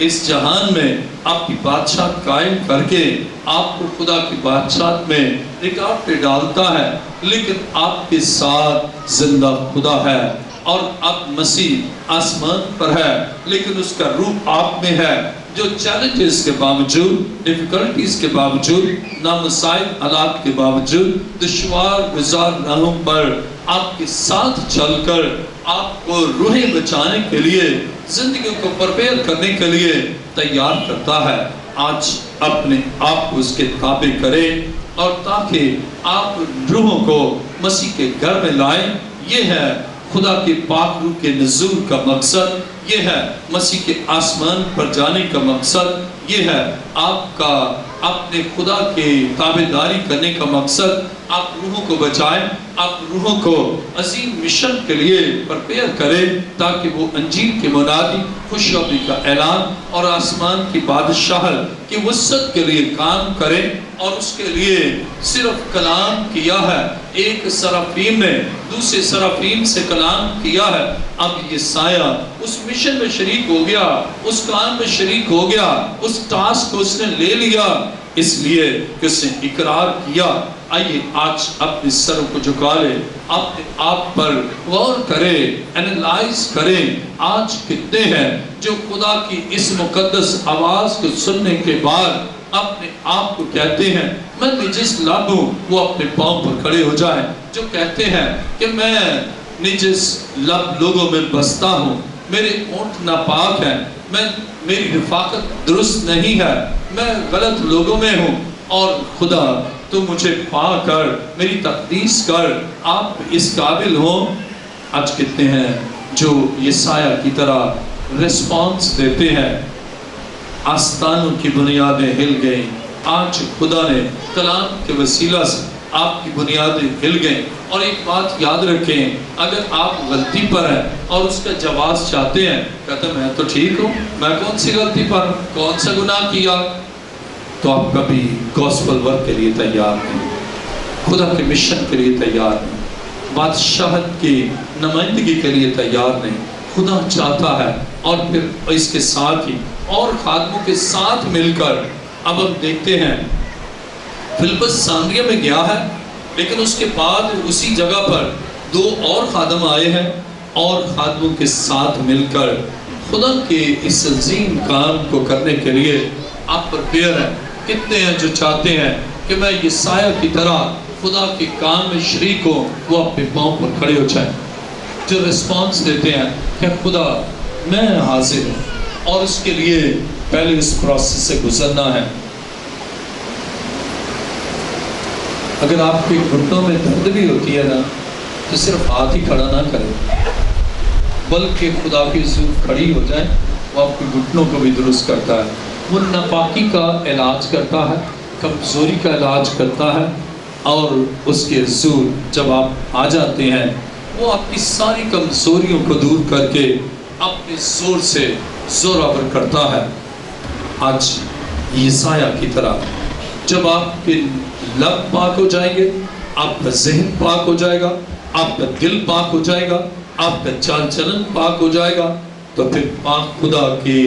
اس جہان میں آپ کی بادشاہ قائم کر کے آپ کو خدا کی بادشاہت میں رکاوٹیں ڈالتا ہے، لیکن آپ کے ساتھ زندہ خدا ہے، اور اب مسیح آسمان پر ہے لیکن اس کا روح آپ میں ہے، جو چیلنجز کے باوجود، ڈیفیکلٹیز کے باوجود، نامساعد حالات کے باوجود، دشوار گزار راہوں پر آپ کے ساتھ چل کر آپ کو روحیں بچانے کے لیے، زندگیوں کو پرپیئر کرنے کے لیے تیار کرتا ہے۔ آج اپنے آپ کو اس کے تابع کریں، اور تاکہ آپ روحوں کو مسیح کے گھر میں لائیں۔ یہ ہے خدا کے پاک روح کے نزول کا مقصد، یہ ہے مسیح کے آسمان پر جانے کا مقصد، یہ ہے آپ کا اپنے خدا کے تابعداری کرنے کا مقصد۔ آپ روحوں کو بچائیں، آپ روحوں کو عظیم مشن کے لیے پرپیئر کریں، تاکہ وہ انجیل کے منادی، خوشخبری کا اعلان اور آسمان کی بادشاہت کی وسعت کے لیے کام کریں۔ اور اس کے لیے صرف کلام کیا ہے، ایک سرافیم نے دوسرے سرافیم سے کلام کیا ہے، اب یہ سایہ اس مشن میں شریک ہو گیا، اس کام میں شریک ہو گیا، اس ٹاسک کو اس نے لے لیا، اس لیے کہ اس نے اقرار کیا۔ آئیے آج اپنے سروں کو جھکا لے، اپنے آپ پر غور کرے، انالائز کریں۔ آج کتنے ہیں جو خدا کی اس مقدس آواز کو سننے کے بعد اپنے آپ کو کہتے ہیں میں نجس لب ہوں؟ وہ اپنے پاؤں پر کھڑے ہو جائیں۔ جو کہتے ہیں کہ میں نجس لب لوگوں میں بستا ہوں، میرے ہونٹ ناپاک ہیں، میری رفاقت درست نہیں ہے، میں غلط لوگوں میں ہوں، اور خدا تو مجھے پا کر میری تقدیس کر، آپ اس قابل ہو۔ آج کتنے ہیں جو یسایہ کی طرح ریسپانس دیتے ہیں؟ آستانوں کی بنیادیں ہل گئیں۔ آج خدا نے کلام کے وسیلہ سے آپ کی بنیادیں ہل گئیں۔ اور ایک بات یاد رکھیں، اگر آپ غلطی پر ہیں اور اس کا جواز چاہتے ہیں، کہتے ہیں میں تو ٹھیک ہوں، میں کون سی غلطی پر، کون سا گناہ کیا، تو آپ کبھی گوسپل ورک کے لیے تیار نہیں، خدا کے مشن کے لیے تیار نہیں، بادشاہت کی نمائندگی کے لیے تیار نہیں۔ خدا چاہتا ہے، اور پھر اس کے ساتھ ہی اور خادموں کے ساتھ مل کر اب ہم دیکھتے ہیں فلپس سامریہ میں گیا ہے، لیکن اس کے بعد اسی جگہ پر 2 اور خادم آئے ہیں، اور خادموں کے ساتھ مل کر خدا کے اس عظیم کام کو کرنے کے لیے آپ پرپیئر ہیں۔ کتنے ہیں جو چاہتے ہیں کہ میں یسایہ کی طرح خدا کے کام میں شریک ہوں؟ وہ اپنے پاؤں پر کھڑے ہو جائیں۔ جو ریسپانس دیتے ہیں کہ خدا میں حاضر ہوں، اور اس کے لیے پہلے اس پروسیس سے گزرنا ہے۔ اگر آپ کے گھٹنوں میں درد بھی ہوتی ہے نا، تو صرف ہاتھ ہی کھڑا نہ کریں، بلکہ خدا کی حضور کھڑی ہو جائیں۔ وہ آپ کے گھٹنوں کو بھی درست کرتا ہے، وہ ناپاکی کا علاج کرتا ہے، کمزوری کا علاج کرتا ہے، اور اس کے حضور جب آپ آ جاتے ہیں وہ آپ کی ساری کمزوریوں کو دور کر کے اپنے زور سے زورآور کرتا ہے۔ آج یسایہ کی طرح جب آپ کے لب پاک ہو جائیں گے، آپ کا ذہن پاک ہو جائے گا، آپ کا دل پاک ہو جائے گا، آپ کا چال چلن پاک ہو جائے گا، تو پھر پاک خدا کی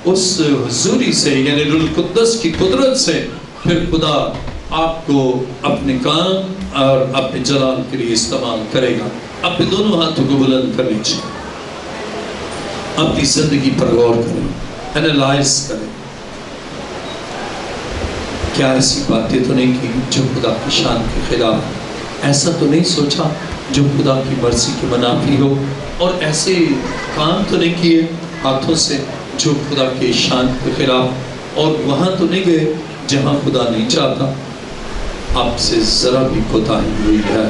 اس حضوری سے، یعنی روح القدس کی قدرت سے، پھر خدا آپ کو اپنے کام اور اپنے جلال کے لیے استعمال کرے گا۔ اپنے دونوں ہاتھوں کو بلند کر لیجیے، اپنی زندگی پر غور کریں، انالائز کریں، کیا ایسی باتیں تو نہیں کی جو خدا کی شان کے خلاف، ایسا تو نہیں سوچا جو خدا کی مرضی کے منافی ہو، اور ایسے کام تو نہیں کیے ہاتھوں سے جو خدا کے شان کے خلاف، اور وہاں تو نہیں گئے جہاں خدا نہیں چاہتا آپ سے ذرا بھی کوتاہی ہوئی ہے،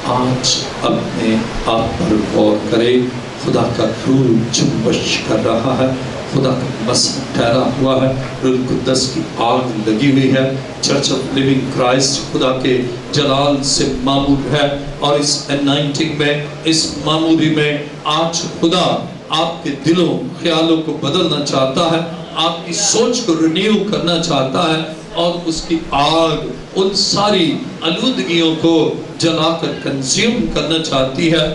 آج اپنے آپ پر غور کرے۔ خدا کا روح جنبش کر رہا ہے، خدا کا مسیح ٹھہرا ہوا ہے، روح القدس کی آگ لگی ہوئی ہے۔ چرچ آف لیونگ کرائسٹ خدا کے جلال سے معمور ہے، اور اس انائنٹنگ میں، اس معموری میں آج خدا آپ کے دلوں خیالوں کو بدلنا چاہتا ہے، آپ کی سوچ کو رینیو کرنا چاہتا ہے، اور اس کی آگ ان ساری آلودگیوں کو جلا کر کنزیوم کرنا چاہتی ہے۔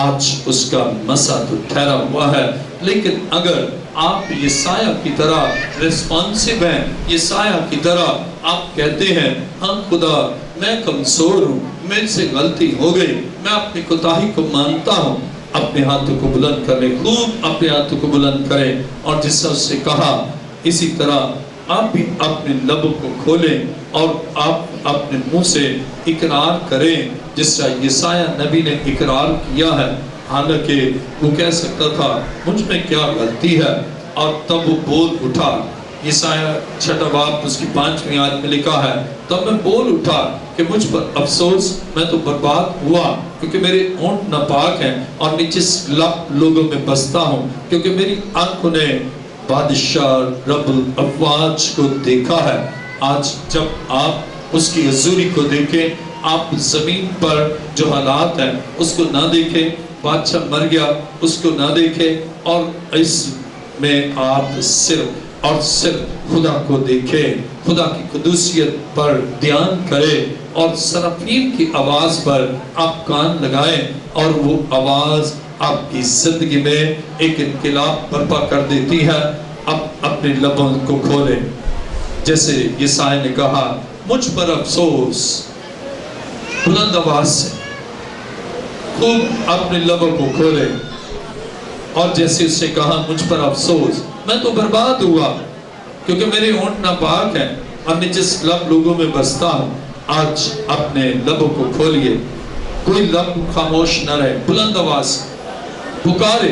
آج اس کا مسا تو ٹھہرا ہوا ہے، لیکن اگر آپ یسایہ کی طرح ریسپانسیو ہیں، یسایہ کی طرح آپ کہتے ہیں ہاں خدا میں کمزور ہوں، مجھ سے غلطی ہو گئی، میں اپنی کوتاہی کو مانتا ہوں، اپنے ہاتھوں کو بلند کریں، خوب اپنے ہاتھوں کو بلند کریں، اور جس طرح سے کہا اسی طرح آپ بھی اپنے لبوں کو کھولیں اور آپ اپنے منہ سے اقرار کریں، جس طرح یسایہ نبی نے اقرار کیا ہے۔ حالانکہ وہ کہہ سکتا تھا مجھ میں کیا غلطی ہے، اور تب وہ بول اٹھا۔ یسایہ 6 باب اس کی 5ویں آیت میں لکھا ہے تب میں بول اٹھا کہ مجھ پر افسوس، میں تو برباد ہوا، کیونکہ میرے ہونٹ ناپاک ہیں اور نجس لب لوگوں میں بستا ہوں، کیونکہ میری آنکھوں نے بادشاہ رب الافواج کو دیکھا ہے۔ آج جب آپ اس کی حضوری کو دیکھیں، آپ زمین پر جو حالات ہیں اس کو نہ دیکھیں، بادشاہ مر گیا اس کو نہ دیکھیں، اور اس میں آپ صرف اور صرف خدا کو دیکھیں، خدا کی قدوسیت پر دھیان کریں، اور سرافیم کی آواز پر آپ کان لگائیں، اور وہ آواز آپ کی زندگی میں ایک انقلاب برپا کر دیتی ہے۔ اب اپنے لبوں کو کھولیں، جیسے یسایہ نے کہا مجھ پر افسوس، بلند آواز سے خوب اپنے لبوں کو کھولیں، اور جیسے اس نے کہا مجھ پر افسوس، میں تو برباد ہوا، کیونکہ میرے ہونٹ ناپاک ہیں اور نجس لب لوگوں میں بستا ہوں۔ آج اپنے لبوں کو کھولیے، کوئی لب خاموش نہ رہے، بلند آواز پکارے۔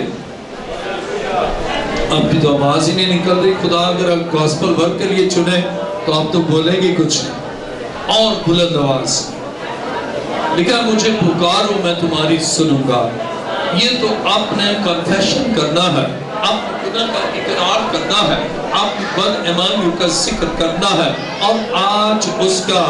اب بھی تو آواز ہی نہیں نکل رہی، خدا اگر آپ گاسپل ورک کے لیے چنے تو آپ تو بولیں گے کچھ نہیں، اور بلند آواز لکھا مجھے پکارو میں تمہاری سنوں گا۔ یہ تو آپ نے کنفیشن کرنا ہے، آپ نے گناہ کا اقرار کرنا ہے، آپ نے بد ایمانیوں کا ذکر کرنا ہے، اور آج اس کا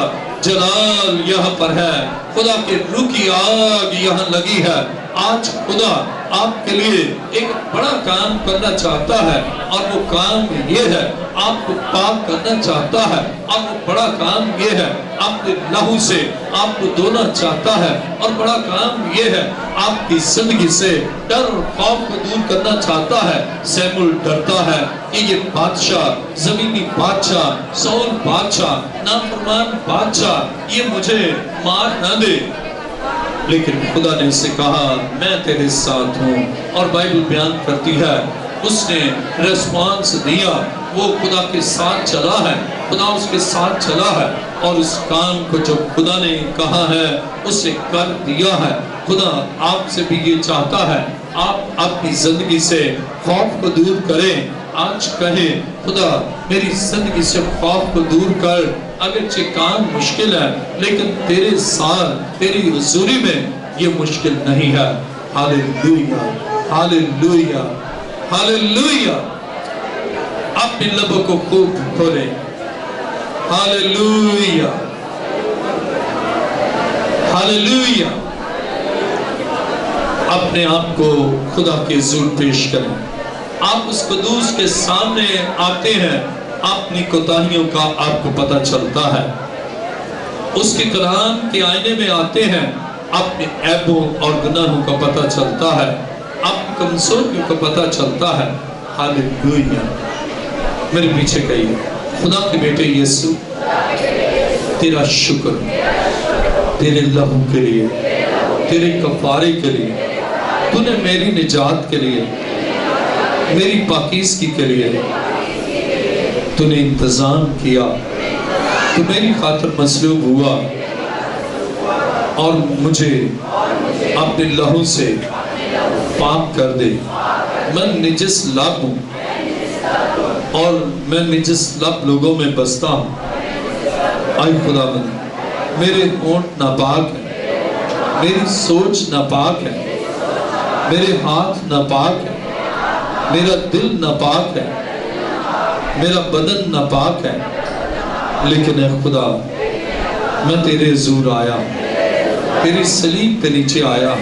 جلال یہاں پر ہے، خدا کے روح کی آگ یہاں لگی ہے۔ آج خدا آپ کے لیے ایک بڑا کام کرنا چاہتا ہے، اور وہ کام یہ ہے آپ کو پاک کرنا چاہتا ہے، اور وہ بڑا کام یہ ہے اپنے لہو سے آپ کو دھونا چاہتا ہے، اور بڑا کام یہ ہے آپ کی زندگی سے ڈر اور خوف کو دور کرنا چاہتا ہے۔ سیمول ڈرتا ہے کہ یہ بادشاہ، زمینی بادشاہ، سول بادشاہ، نافرمان بادشاہ یہ مجھے مار نہ دے، لیکن خدا نے اسے کہا میں تیرے ساتھ ہوں، اور بائبل بیان کرتی ہے اس نے ریسپانس دیا، وہ خدا کے ساتھ چلا ہے، خدا اس کے ساتھ چلا ہے، اور اس کام کو جو خدا نے کہا ہے اسے کر دیا ہے۔ خدا آپ سے بھی یہ چاہتا ہے آپ اپنی زندگی سے خوف کو دور کریں۔ آج کہیں خدا میری زندگی سے خوف کو دور کر، اگرچہ کام مشکل ہے لیکن تیرے ساتھ تیری حضوری میں یہ مشکل نہیں ہے۔ ہاللیلویہ، ہاللیلویہ، ہاللیلویہ۔ اپنے لبوں کو خوب کھولیں، ہاللیلویہ، ہاللیلویہ۔ اپنے آپ کو خدا کے حضور پیش کریں۔ آپ اس قدوس کے سامنے آتے ہیں، اپنی کوتاہیوں کا آپ کو پتہ چلتا ہے، اس کے کلام کے آئینے میں آتے ہیں، اپنے عیبوں اور گناہوں کا پتہ چلتا ہے، اپنی کمزوریوں کا پتہ چلتا ہے۔ ہاللیلویہ۔ میرے پیچھے کہیے خدا کے بیٹے یسوع تیرا شکر تیرے لہو کے لیے، تیرے کفارے کے لیے، تو نے میری نجات کے لیے، میری پاکیزگی کے لیے تو نے انتظام کیا، تو میری خاطر مصلوب ہوا، اور مجھے اپنے لہو سے پاک کر دے۔ میں نجس لب ہوں، اور میں نجس لب لوگوں میں بستا ہوں، آئے خداوند میرے ہونٹ ناپاک ہیں، میری سوچ ناپاک ہے، میرے ہاتھ ناپاک ہے، میرا دل ناپاک ہے، میرا بدن ناپاک ہے، لیکن اے خدا میں تیرے حضور آیا، تیری صلیب کے نیچے آیا،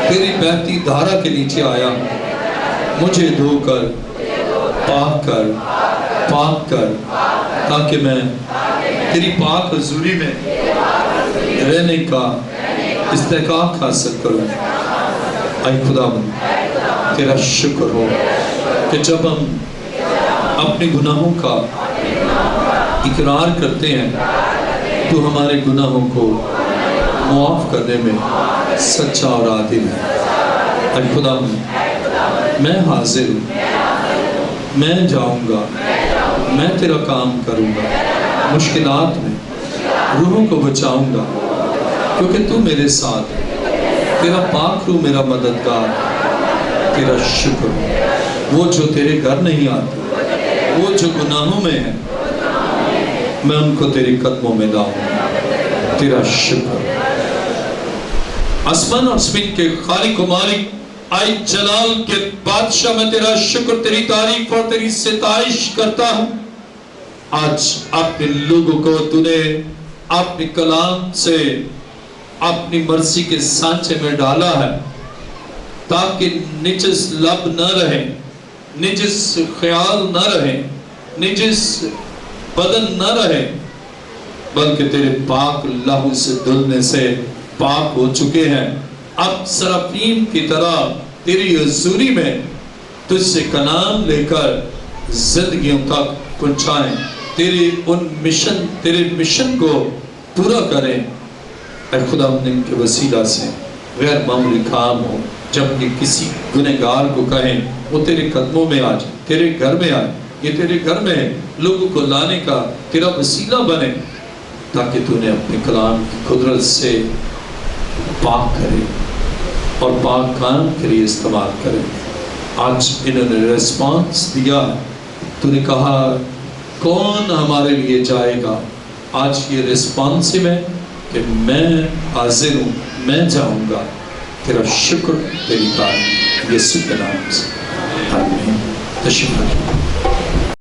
تیری بہتی دھارا کے نیچے آیا، مجھے دھو کر پاک کر تاکہ میں تیری پاک حضوری میں رہنے کا استحقاق حاصل کروں۔ اے خداوند تیرا شکر ہو کہ جب ہم اپنے گناہوں کا اقرار کرتے ہیں تو ہمارے گناہوں کو معاف کرنے میں سچا اور عادل ہے۔ اے خداوند میں حاضر ہوں، میں جاؤں گا، میں تیرا کام کروں گا، مشکلات میں روحوں کو بچاؤں گا، کیونکہ تو میرے ساتھ ہے، تیرا پاک روح میرا مددگار، تیرا شکر ہو۔ وہ جو تیرے گھر نہیں آتے، وہ جو گناہوں میں ہیں، میں ان کو تیرے قدموں میں لاؤں، تیرا شکر۔ آسمان اور زمین کے خالق و مالک، آئی جلال کے بادشاہ، میں تیرا شکر، تیری تعریف اور تیری ستائش کرتا ہوں۔ آج اپنے لوگوں کو تو نے اپنے کلام سے اپنی مرضی کے سانچے میں ڈالا ہے، تاکہ نجس لب نہ رہے، نجس خیال نہ رہے، نجس بدن نہ رہے، بلکہ تیرے پاک لہو سے دھلنے سے پاک ہو چکے ہیں۔ اب سرافیم کی طرح تیری حضوری میں تجھ سے کلام لے کر زندگیوں تک پہنچائیں، تیرے مشن کو پورا کریں۔ اے خدا ان کے وسیلہ سے غیر معمولی کام ہو، جب یہ کسی گنہگار کو کہیں وہ تیرے قدموں میں آ جائے، تیرے گھر میں آئے، یہ تیرے گھر میں لوگوں کو لانے کا تیرا وسیلہ بنے، تاکہ تو نے اپنے کلام کی قدرت سے پاک کرے اور پاک کام کے لیے استعمال کرے۔ آج انہوں نے ریسپانس دیا، تو نے کہا کون ہمارے لیے جائے گا؟ آج یہ ریسپانسو ہے کہ میں حاضر ہوں، میں جاؤں گا، تیرا شکر، تیری تعریف، یسوع کے نام سے آمین۔ تشریف رکھیں۔